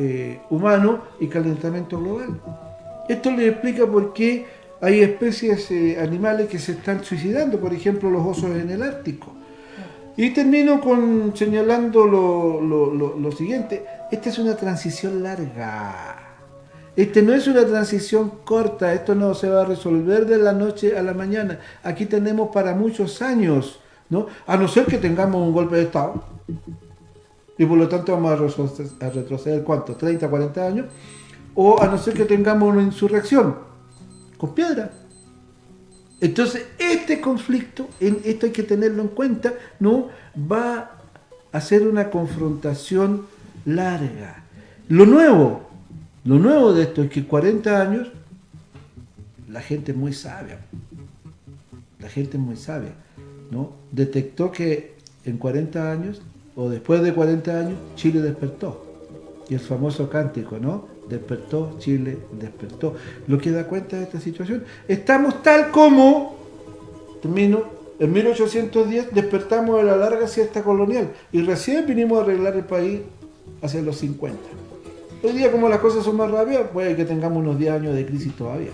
humano y calentamiento global. Esto le explica por qué hay especies animales que se están suicidando, por ejemplo los osos en el Ártico. Y termino señalando lo siguiente: esta es una transición larga. Este no es una transición corta, esto no se va a resolver de la noche a la mañana. Aquí tenemos para muchos años, ¿no? A no ser que tengamos un golpe de Estado, y por lo tanto vamos a retroceder, ¿cuánto? 30, 40 años, o a no ser que tengamos una insurrección con piedra. Entonces, este conflicto, esto hay que tenerlo en cuenta, ¿no? Va a ser una confrontación larga. Lo nuevo de esto es que en 40 años la gente es muy sabia. ¿No? Detectó que en 40 años, o después de 40 años, Chile despertó. Y el famoso cántico, ¿no? Despertó, Chile despertó. Lo que da cuenta de esta situación. Estamos tal como, termino, en 1810 despertamos de la larga siesta colonial y recién vinimos a arreglar el país hacia los 50. Hoy día, como las cosas son más rápidas, puede que tengamos unos 10 años de crisis todavía.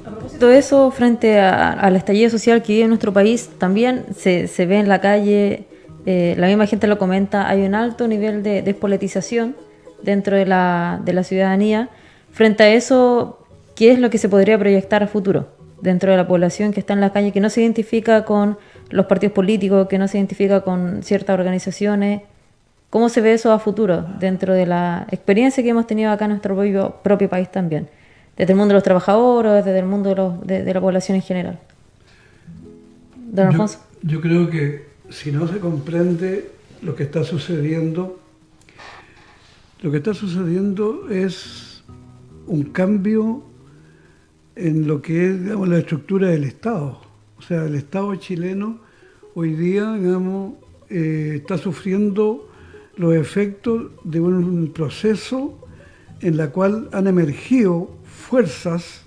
A propósito de eso, frente al estallido social que vive en nuestro país, también se ve en la calle, la misma gente lo comenta, hay un alto nivel de despolitización dentro de la ciudadanía. Frente a eso, ¿qué es lo que se podría proyectar a futuro dentro de la población que está en la calle, que no se identifica con los partidos políticos, que no se identifica con ciertas organizaciones? ¿Cómo se ve eso a futuro dentro de la experiencia que hemos tenido acá en nuestro propio país también? Desde el mundo de los trabajadores, desde el mundo de la población en general. Don Alfonso. Yo creo que si no se comprende lo que está sucediendo es un cambio en lo que es, digamos, la estructura del Estado. O sea, el Estado chileno hoy día, digamos, está sufriendo los efectos de un proceso en la cual han emergido fuerzas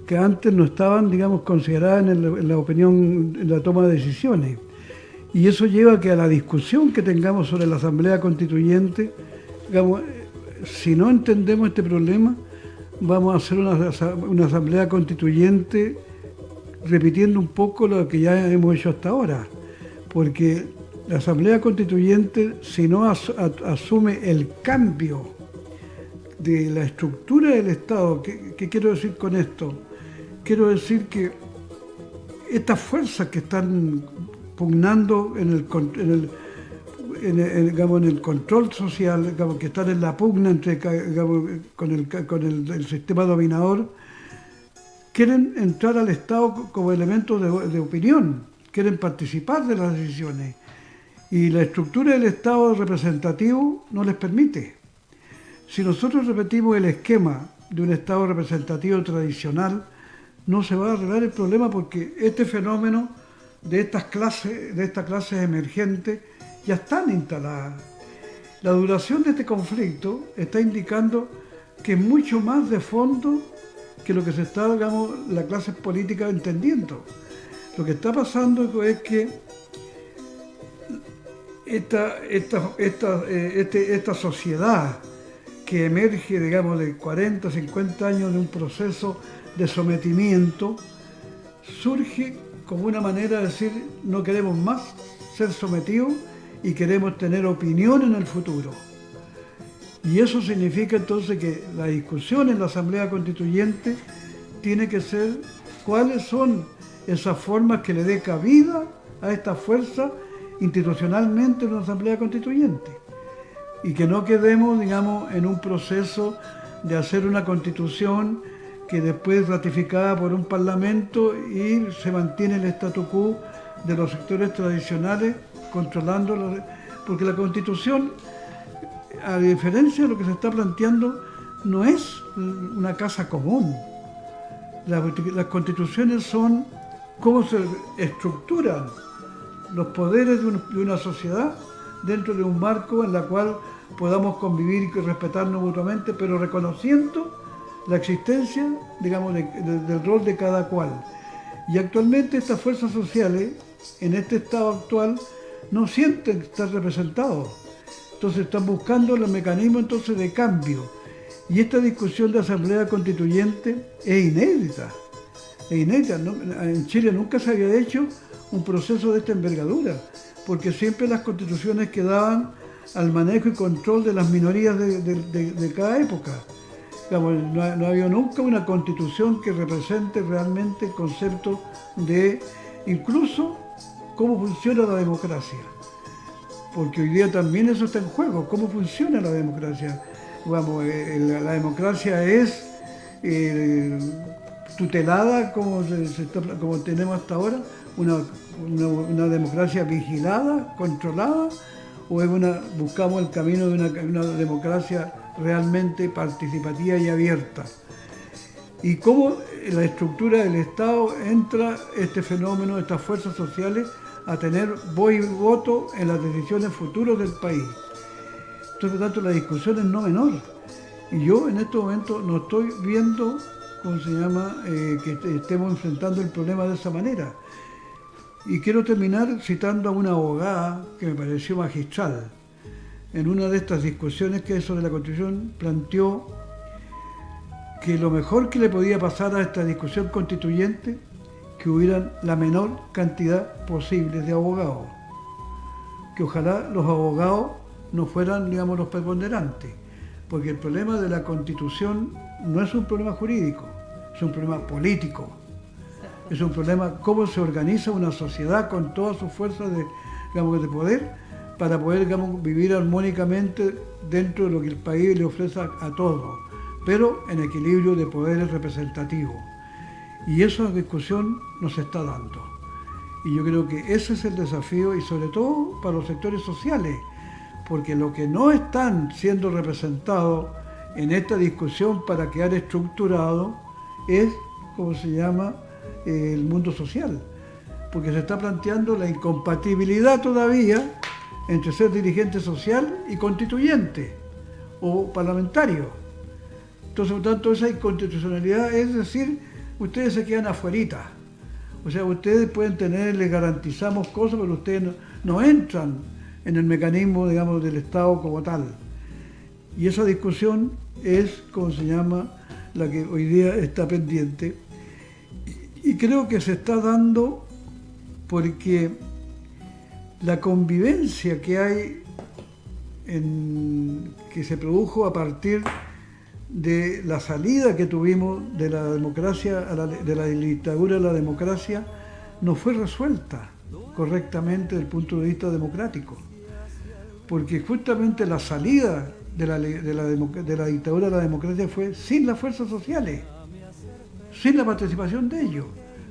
que antes no estaban, digamos, consideradas en la opinión, en la toma de decisiones. Y eso lleva a que a la discusión que tengamos sobre la Asamblea Constituyente, digamos, si no entendemos este problema, vamos a hacer una Asamblea Constituyente repitiendo un poco lo que ya hemos hecho hasta ahora. Porque la Asamblea Constituyente, si no asume el cambio de la estructura del Estado, ¿qué quiero decir con esto? Quiero decir que estas fuerzas que están pugnando en el control social, digamos, que están en la pugna entre, digamos, con el sistema dominador, quieren entrar al Estado como elementos de opinión, quieren participar de las decisiones. Y la estructura del Estado representativo no les permite. Si nosotros repetimos el esquema de un Estado representativo tradicional, no se va a arreglar el problema, porque este fenómeno de estas clases emergentes ya están instaladas. La duración de este conflicto está indicando que es mucho más de fondo que lo que se está, digamos, la clase política entendiendo. Lo que está pasando es que esta sociedad que emerge, digamos, de 40, 50 años de un proceso de sometimiento, surge como una manera de decir: no queremos más ser sometidos y queremos tener opinión en el futuro. Y eso significa entonces que la discusión en la Asamblea Constituyente tiene que ser cuáles son esas formas que le dé cabida a esta fuerza institucionalmente en una Asamblea Constituyente. Y que no quedemos, digamos, en un proceso de hacer una constitución que después es ratificada por un parlamento y se mantiene el statu quo de los sectores tradicionales controlando, porque la constitución, a diferencia de lo que se está planteando, no es una casa común. Las constituciones son cómo se estructuran los poderes de una sociedad dentro de un marco en la cual podamos convivir y respetarnos mutuamente, pero reconociendo la existencia, digamos, del rol de cada cual. Y actualmente estas fuerzas sociales, en este estado actual, no sienten estar representados. Entonces están buscando los mecanismos entonces de cambio. Y esta discusión de Asamblea Constituyente es inédita. Es inédita. En Chile nunca se había hecho un proceso de esta envergadura, porque siempre las constituciones quedaban al manejo y control de las minorías de cada época. Digamos, no había nunca una constitución que represente realmente el concepto de incluso cómo funciona la democracia. Porque hoy día también eso está en juego, cómo funciona la democracia. Vamos, la democracia es tutelada como tenemos hasta ahora, una democracia vigilada, controlada, o buscamos el camino de una democracia realmente participativa y abierta. Y cómo en la estructura del Estado entra este fenómeno, estas fuerzas sociales, a tener voz y voto en las decisiones futuras del país. Entonces, por tanto, la discusión es no menor. Y yo en estos momentos no estoy viendo, que estemos enfrentando el problema de esa manera. Y quiero terminar citando a una abogada que me pareció magistral. En una de estas discusiones que sobre la Constitución planteó que lo mejor que le podía pasar a esta discusión constituyente, que hubieran la menor cantidad posible de abogados. Que ojalá los abogados no fueran, digamos, los preponderantes, porque el problema de la Constitución no es un problema jurídico, es un problema político. Es un problema cómo se organiza una sociedad con todas sus fuerzas de poder para poder, digamos, vivir armónicamente dentro de lo que el país le ofrece a todos, pero en equilibrio de poderes representativos. Y esa discusión nos está dando. Y yo creo que ese es el desafío, y sobre todo para los sectores sociales, porque lo que no están siendo representados en esta discusión para quedar estructurado es, el mundo social, porque se está planteando la incompatibilidad todavía entre ser dirigente social y constituyente o parlamentario. Entonces, por tanto, esa inconstitucionalidad, es decir, ustedes se quedan afuerita. O sea, ustedes pueden les garantizamos cosas, pero ustedes no entran en el mecanismo, digamos, del Estado como tal. Y esa discusión es, la que hoy día está pendiente. Y creo que se está dando porque la convivencia que hay, que se produjo a partir de la salida que tuvimos de la democracia, de la dictadura a la democracia, no fue resuelta correctamente desde el punto de vista democrático. Porque justamente la salida de la dictadura a la democracia fue sin las fuerzas sociales. sin la participación de ellos.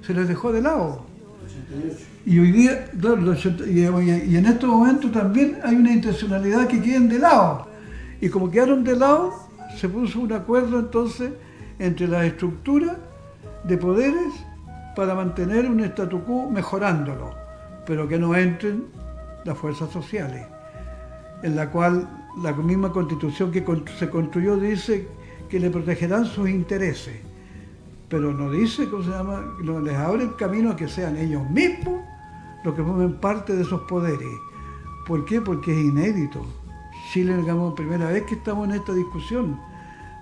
Se les dejó de lado. Y hoy día, claro, y en estos momentos también hay una intencionalidad que queden de lado. Y como quedaron de lado, se puso un acuerdo entonces entre las estructuras de poderes para mantener un statu quo mejorándolo, pero que no entren las fuerzas sociales, en la cual la misma constitución que se construyó dice que le protegerán sus intereses, pero no dice, ¿cómo se llama?, no les abre el camino a que sean ellos mismos los que formen parte de esos poderes. ¿Por qué? Porque es inédito. Chile, digamos, primera vez que estamos en esta discusión.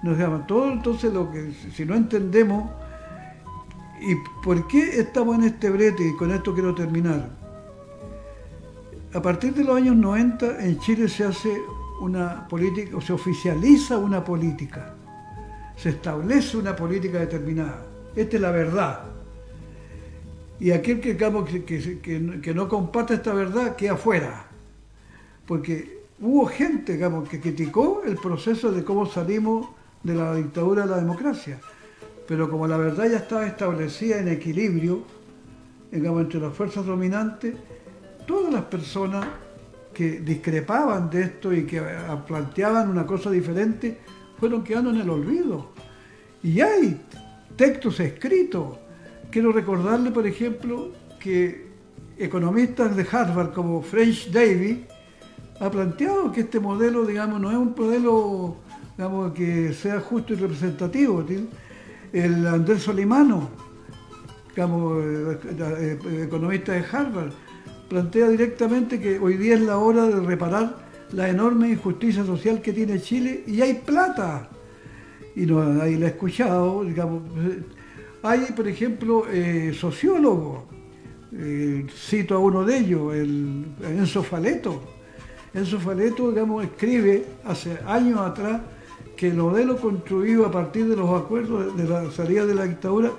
Nos llama todo, entonces, lo que si no entendemos, ¿y por qué estamos en este brete? Y con esto quiero terminar. A partir de los años 90 en Chile se hace una política, o se oficializa una política, se establece una política determinada. Esta es la verdad. Y aquel que no comparte esta verdad queda afuera. Porque hubo gente, digamos, que criticó el proceso de cómo salimos de la dictadura a la democracia. Pero como la verdad ya estaba establecida en equilibrio, digamos, entre las fuerzas dominantes, todas las personas que discrepaban de esto y que planteaban una cosa diferente fueron quedando en el olvido. Y hay textos escritos. Quiero recordarle, por ejemplo, que economistas de Harvard como French Davis ha planteado que este modelo, digamos, no es un modelo, digamos, que sea justo y representativo. El Andrés Solimano, digamos, economista de Harvard, plantea directamente que hoy día es la hora de reparar la enorme injusticia social que tiene Chile y hay plata. Y no, ahí la he escuchado, digamos. Hay, por ejemplo, sociólogos, cito a uno de ellos, Enzo Faleto. Enzo Faleto, digamos, escribe hace años atrás que el modelo construido a partir de los acuerdos de la salida de la dictadura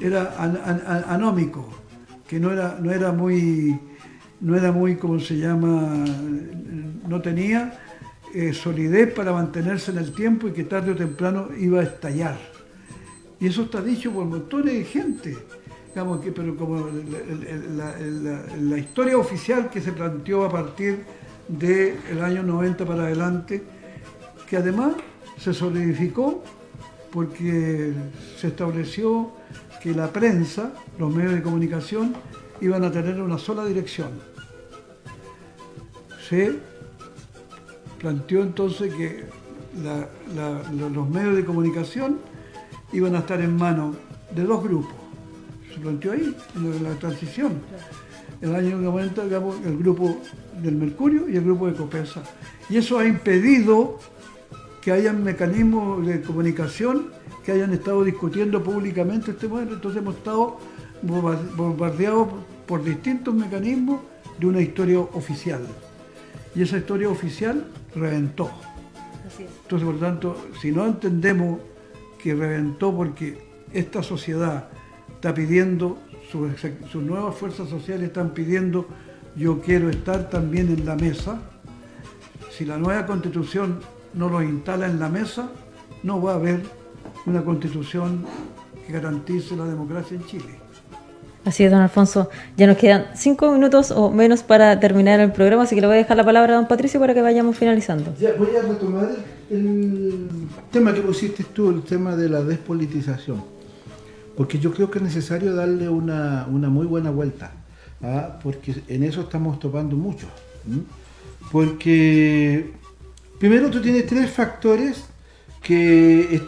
era anómico, que no era muy, ¿cómo se llama?, no tenía solidez para mantenerse en el tiempo y que tarde o temprano iba a estallar. Y eso está dicho por montones de gente, digamos, pero como la historia oficial que se planteó a partir del año 90 para adelante, que además se solidificó porque se estableció que la prensa, los medios de comunicación, iban a tener una sola dirección. Se planteó entonces que los medios de comunicación iban a estar en manos de dos grupos. Se planteó ahí, en la transición. En el año 90, digamos, el grupo del Mercurio y el grupo de Copesa. Y eso ha impedido que hayan mecanismos de comunicación que hayan estado discutiendo públicamente este modelo. Entonces hemos estado bombardeados por distintos mecanismos de una historia oficial. Y esa historia oficial reventó. Así es. Entonces, por lo tanto, si no entendemos que reventó porque esta sociedad está pidiendo, sus nuevas fuerzas sociales están pidiendo, yo quiero estar también en la mesa. Si la nueva constitución no lo instala en la mesa, no va a haber una constitución que garantice la democracia en Chile. Así es, don Alfonso. Ya nos quedan 5 minutos o menos para terminar el programa, así que le voy a dejar la palabra a don Patricio para que vayamos finalizando. Ya, voy a retomar el tema que pusiste tú, el tema de la despolitización, porque yo creo que es necesario darle una muy buena vuelta, porque en eso estamos topando mucho. Porque primero tú tienes tres factores que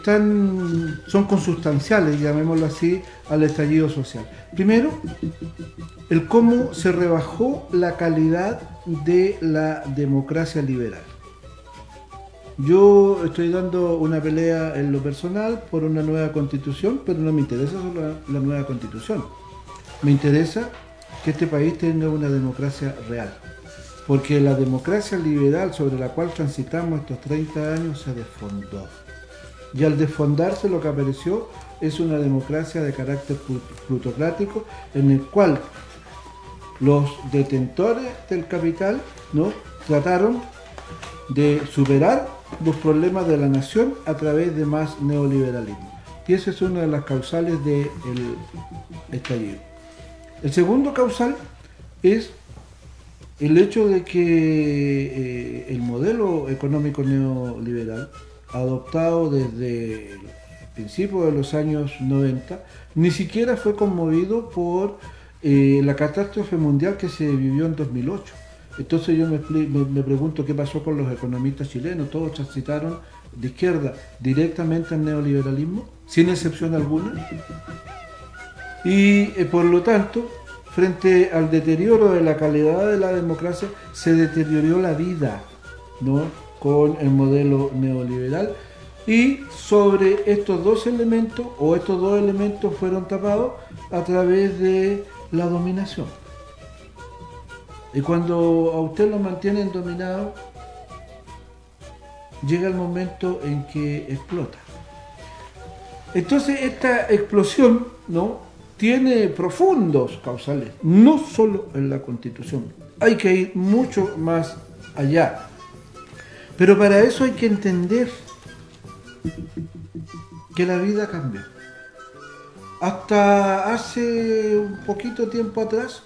son consustanciales, llamémoslo así, al estallido social. Primero, el cómo se rebajó la calidad de la democracia liberal. Yo estoy dando una pelea en lo personal por una nueva constitución, pero no me interesa solo la nueva constitución. Me interesa que este país tenga una democracia real. Porque la democracia liberal sobre la cual transitamos estos 30 años se desfondó. Y al desfondarse lo que apareció es una democracia de carácter plutocrático en el cual los detentores del capital, ¿no?, trataron de superar los problemas de la nación a través de más neoliberalismo. y esa es una de las causales del estallido. El segundo causal es el hecho de que el modelo económico neoliberal, adoptado desde el principio de los años 90, ni siquiera fue conmovido por la catástrofe mundial que se vivió en 2008. Entonces yo me pregunto qué pasó con los economistas chilenos. Todos transitaron de izquierda directamente al neoliberalismo, sin excepción alguna. Y por lo tanto, frente al deterioro de la calidad de la democracia, se deterioró la vida, ¿no?, con el modelo neoliberal. Y sobre estos dos elementos, o estos dos elementos fueron tapados a través de la dominación. Y cuando a usted lo mantienen dominado, llega el momento en que explota. Entonces esta explosión, ¿no?, tiene profundos causales, no solo en la Constitución. Hay que ir mucho más allá. Pero para eso hay que entender que la vida cambia. Hasta hace un poquito tiempo atrás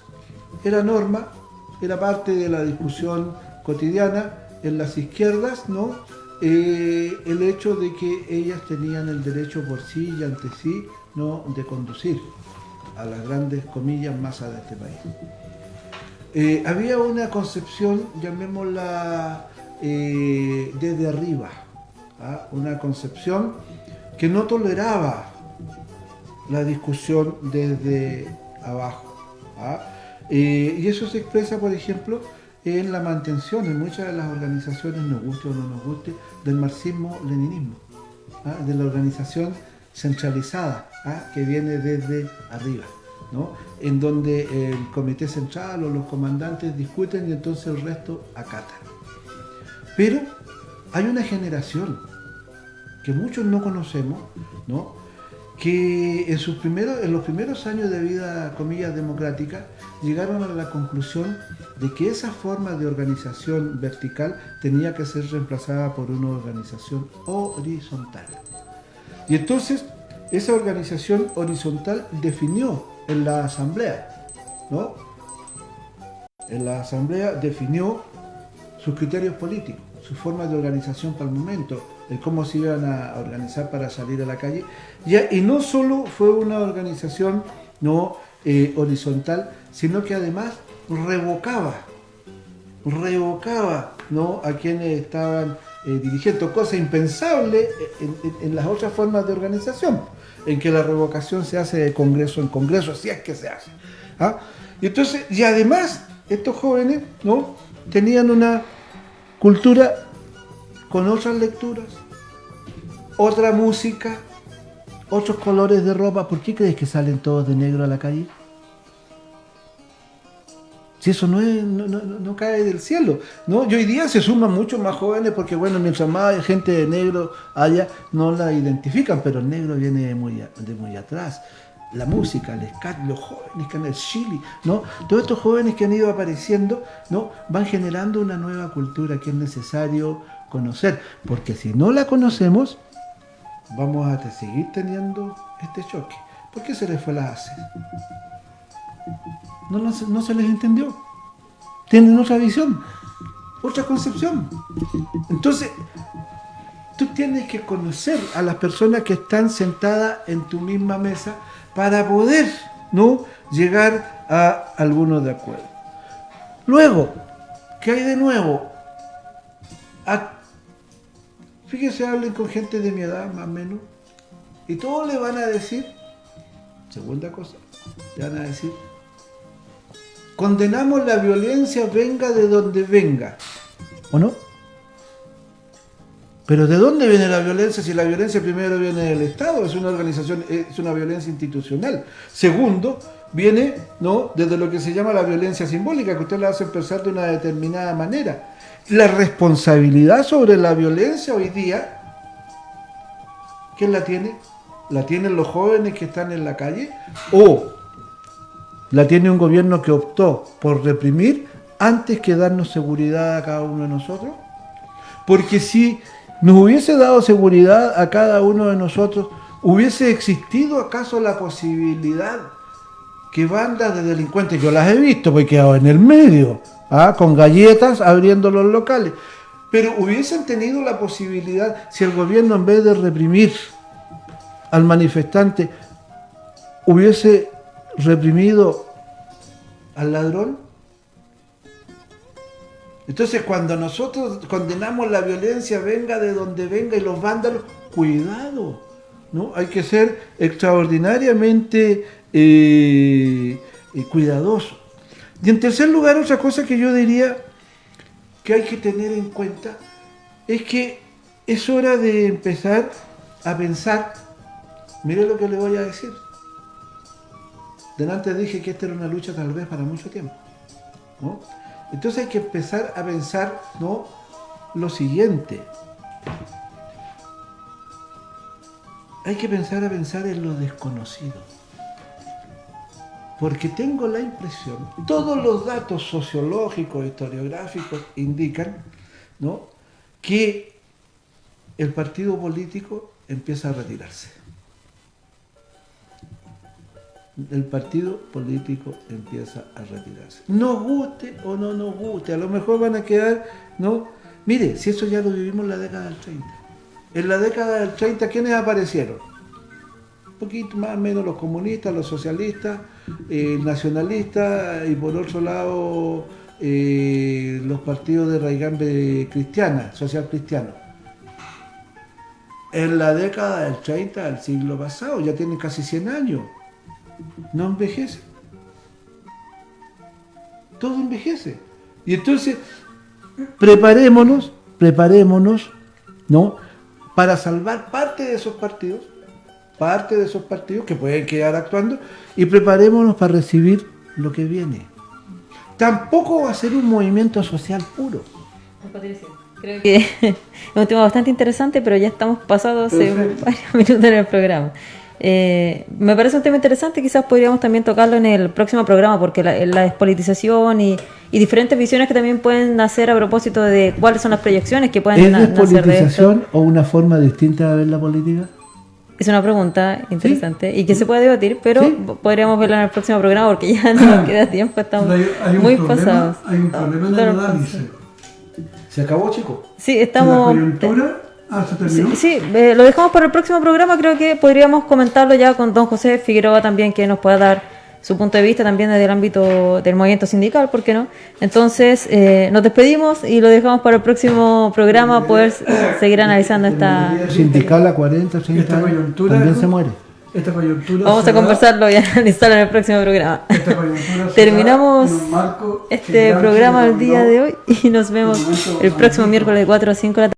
era norma, era parte de la discusión cotidiana en las izquierdas, ¿no?, el hecho de que ellas tenían el derecho por sí y ante sí, ¿no?, de conducir a las grandes comillas masas de este país. Había una concepción, llamémosla desde arriba, ¿ah?, una concepción que no toleraba la discusión desde abajo, ¿ah? Y eso se expresa, por ejemplo, en la mantención en muchas de las organizaciones, nos guste o no nos guste, del marxismo-leninismo, ¿ah?, de la organización centralizada, ¿ah?, que viene desde arriba, ¿no?, en donde el comité central o los comandantes discuten y entonces el resto acata. Pero hay una generación que muchos no conocemos, ¿no?, que en los primeros años de vida, comillas, democrática, llegaron a la conclusión de que esa forma de organización vertical tenía que ser reemplazada por una organización horizontal. Y entonces esa organización horizontal definió en la asamblea, ¿no?, en la asamblea definió sus criterios políticos, su forma de organización para el momento, el cómo se iban a organizar para salir a la calle. Y no solo fue una organización, ¿no?, horizontal, sino que además revocaba, ¿no?, a quienes estaban dirigiendo, cosa impensable en las otras formas de organización, en que la revocación se hace de congreso en congreso, si es que se hace, ¿ah? Y entonces, y además, estos jóvenes, ¿no?, tenían una cultura con otras lecturas, otra música, otros colores de ropa. ¿Por qué crees que salen todos de negro a la calle? Si eso no cae del cielo, ¿no? Y hoy día se suman muchos más jóvenes porque, bueno, mientras más gente de negro haya, no la identifican, pero el negro viene de muy atrás. La música, el ska, los jóvenes que han el Chile, ¿no? Todos estos jóvenes que han ido apareciendo, ¿no?, van generando una nueva cultura que es necesario conocer, porque si no la conocemos, vamos a seguir teniendo este choque. ¿Por qué se les fue la ACE? No se les entendió. Tienen otra visión, otra concepción. Entonces, tú tienes que conocer a las personas que están sentadas en tu misma mesa para poder, ¿no?, llegar a algunos de acuerdo. Luego, ¿qué hay de nuevo? Fíjense, hablen con gente de mi edad, más o menos, y todos le van a decir, segunda cosa, le van a decir, condenamos la violencia, venga de donde venga, ¿o no? Pero ¿de dónde viene la violencia? Si la violencia primero viene del Estado, es una organización, es una violencia institucional. Segundo, viene, ¿no?, desde lo que se llama la violencia simbólica, que usted la hace pensar de una determinada manera. La responsabilidad sobre la violencia hoy día, ¿quién la tiene? ¿La tienen los jóvenes que están en la calle? ¿O la tiene un gobierno que optó por reprimir antes que darnos seguridad a cada uno de nosotros? Porque si nos hubiese dado seguridad a cada uno de nosotros, ¿Hubiese existido acaso la posibilidad que bandas de delincuentes, yo las he visto, porque he quedado en el medio, con galletas abriendo los locales, pero hubiesen tenido la posibilidad, si el gobierno en vez de reprimir al manifestante, hubiese reprimido al ladrón? Entonces, cuando nosotros condenamos la violencia, venga de donde venga, y los vándalos, cuidado, ¿no? Hay que ser extraordinariamente cuidadoso. Y en tercer lugar, otra cosa que yo diría que hay que tener en cuenta es que es hora de empezar a pensar. Mire lo que le voy a decir. Delante dije que esta era una lucha tal vez para mucho tiempo, ¿no? Entonces hay que empezar a pensar, ¿no?, lo siguiente. Hay que pensar en lo desconocido. Porque tengo la impresión, todos los datos sociológicos, historiográficos indican, ¿no?, que el partido político empieza a retirarse. El partido político empieza a retirarse. Nos guste o no nos guste, a lo mejor van a quedar, ¿no? Mire, si eso ya lo vivimos en la década del 30. En la década del 30, ¿quiénes aparecieron? Un poquito más o menos los comunistas, los socialistas, nacionalistas, y por otro lado los partidos de raigambre cristiana, social cristiano. En la década del 30 del siglo pasado, ya tienen casi 100 años. No envejece. Todo envejece. Y entonces, preparémonos, ¿no?, para salvar parte de esos partidos que pueden quedar actuando, y preparémonos para recibir lo que viene. Tampoco va a ser un movimiento social puro. Creo que es un tema bastante interesante, pero ya estamos pasados hace varios minutos en el programa. Me parece un tema interesante, quizás podríamos también tocarlo en el próximo programa, porque la despolitización y diferentes visiones que también pueden nacer a propósito de cuáles son las proyecciones que pueden nacer de esto. ¿Es despolitización o una forma distinta de ver la política? Es una pregunta interesante, ¿sí?, y que se puede debatir, pero ¿sí?, podríamos verla en el próximo programa, porque ya no nos queda tiempo, estamos muy pasados. Hay un problema en el análisis. ¿Se acabó, chicos? Sí, estamos... ¿La coyuntura? ¿Se terminó? Sí, lo dejamos para el próximo programa. Creo que podríamos comentarlo ya con don José Figueroa también, que nos pueda dar su punto de vista también desde el ámbito del movimiento sindical, ¿por qué no? Entonces, nos despedimos y lo dejamos para el próximo programa, poder seguir analizando esta... Sindical a 40, 30 años, también se muere. Esta coyuntura vamos a conversarlo y analizarlo en el próximo programa. Terminamos este programa el día de hoy y nos vemos el próximo miércoles de 4 a 5 de la tarde.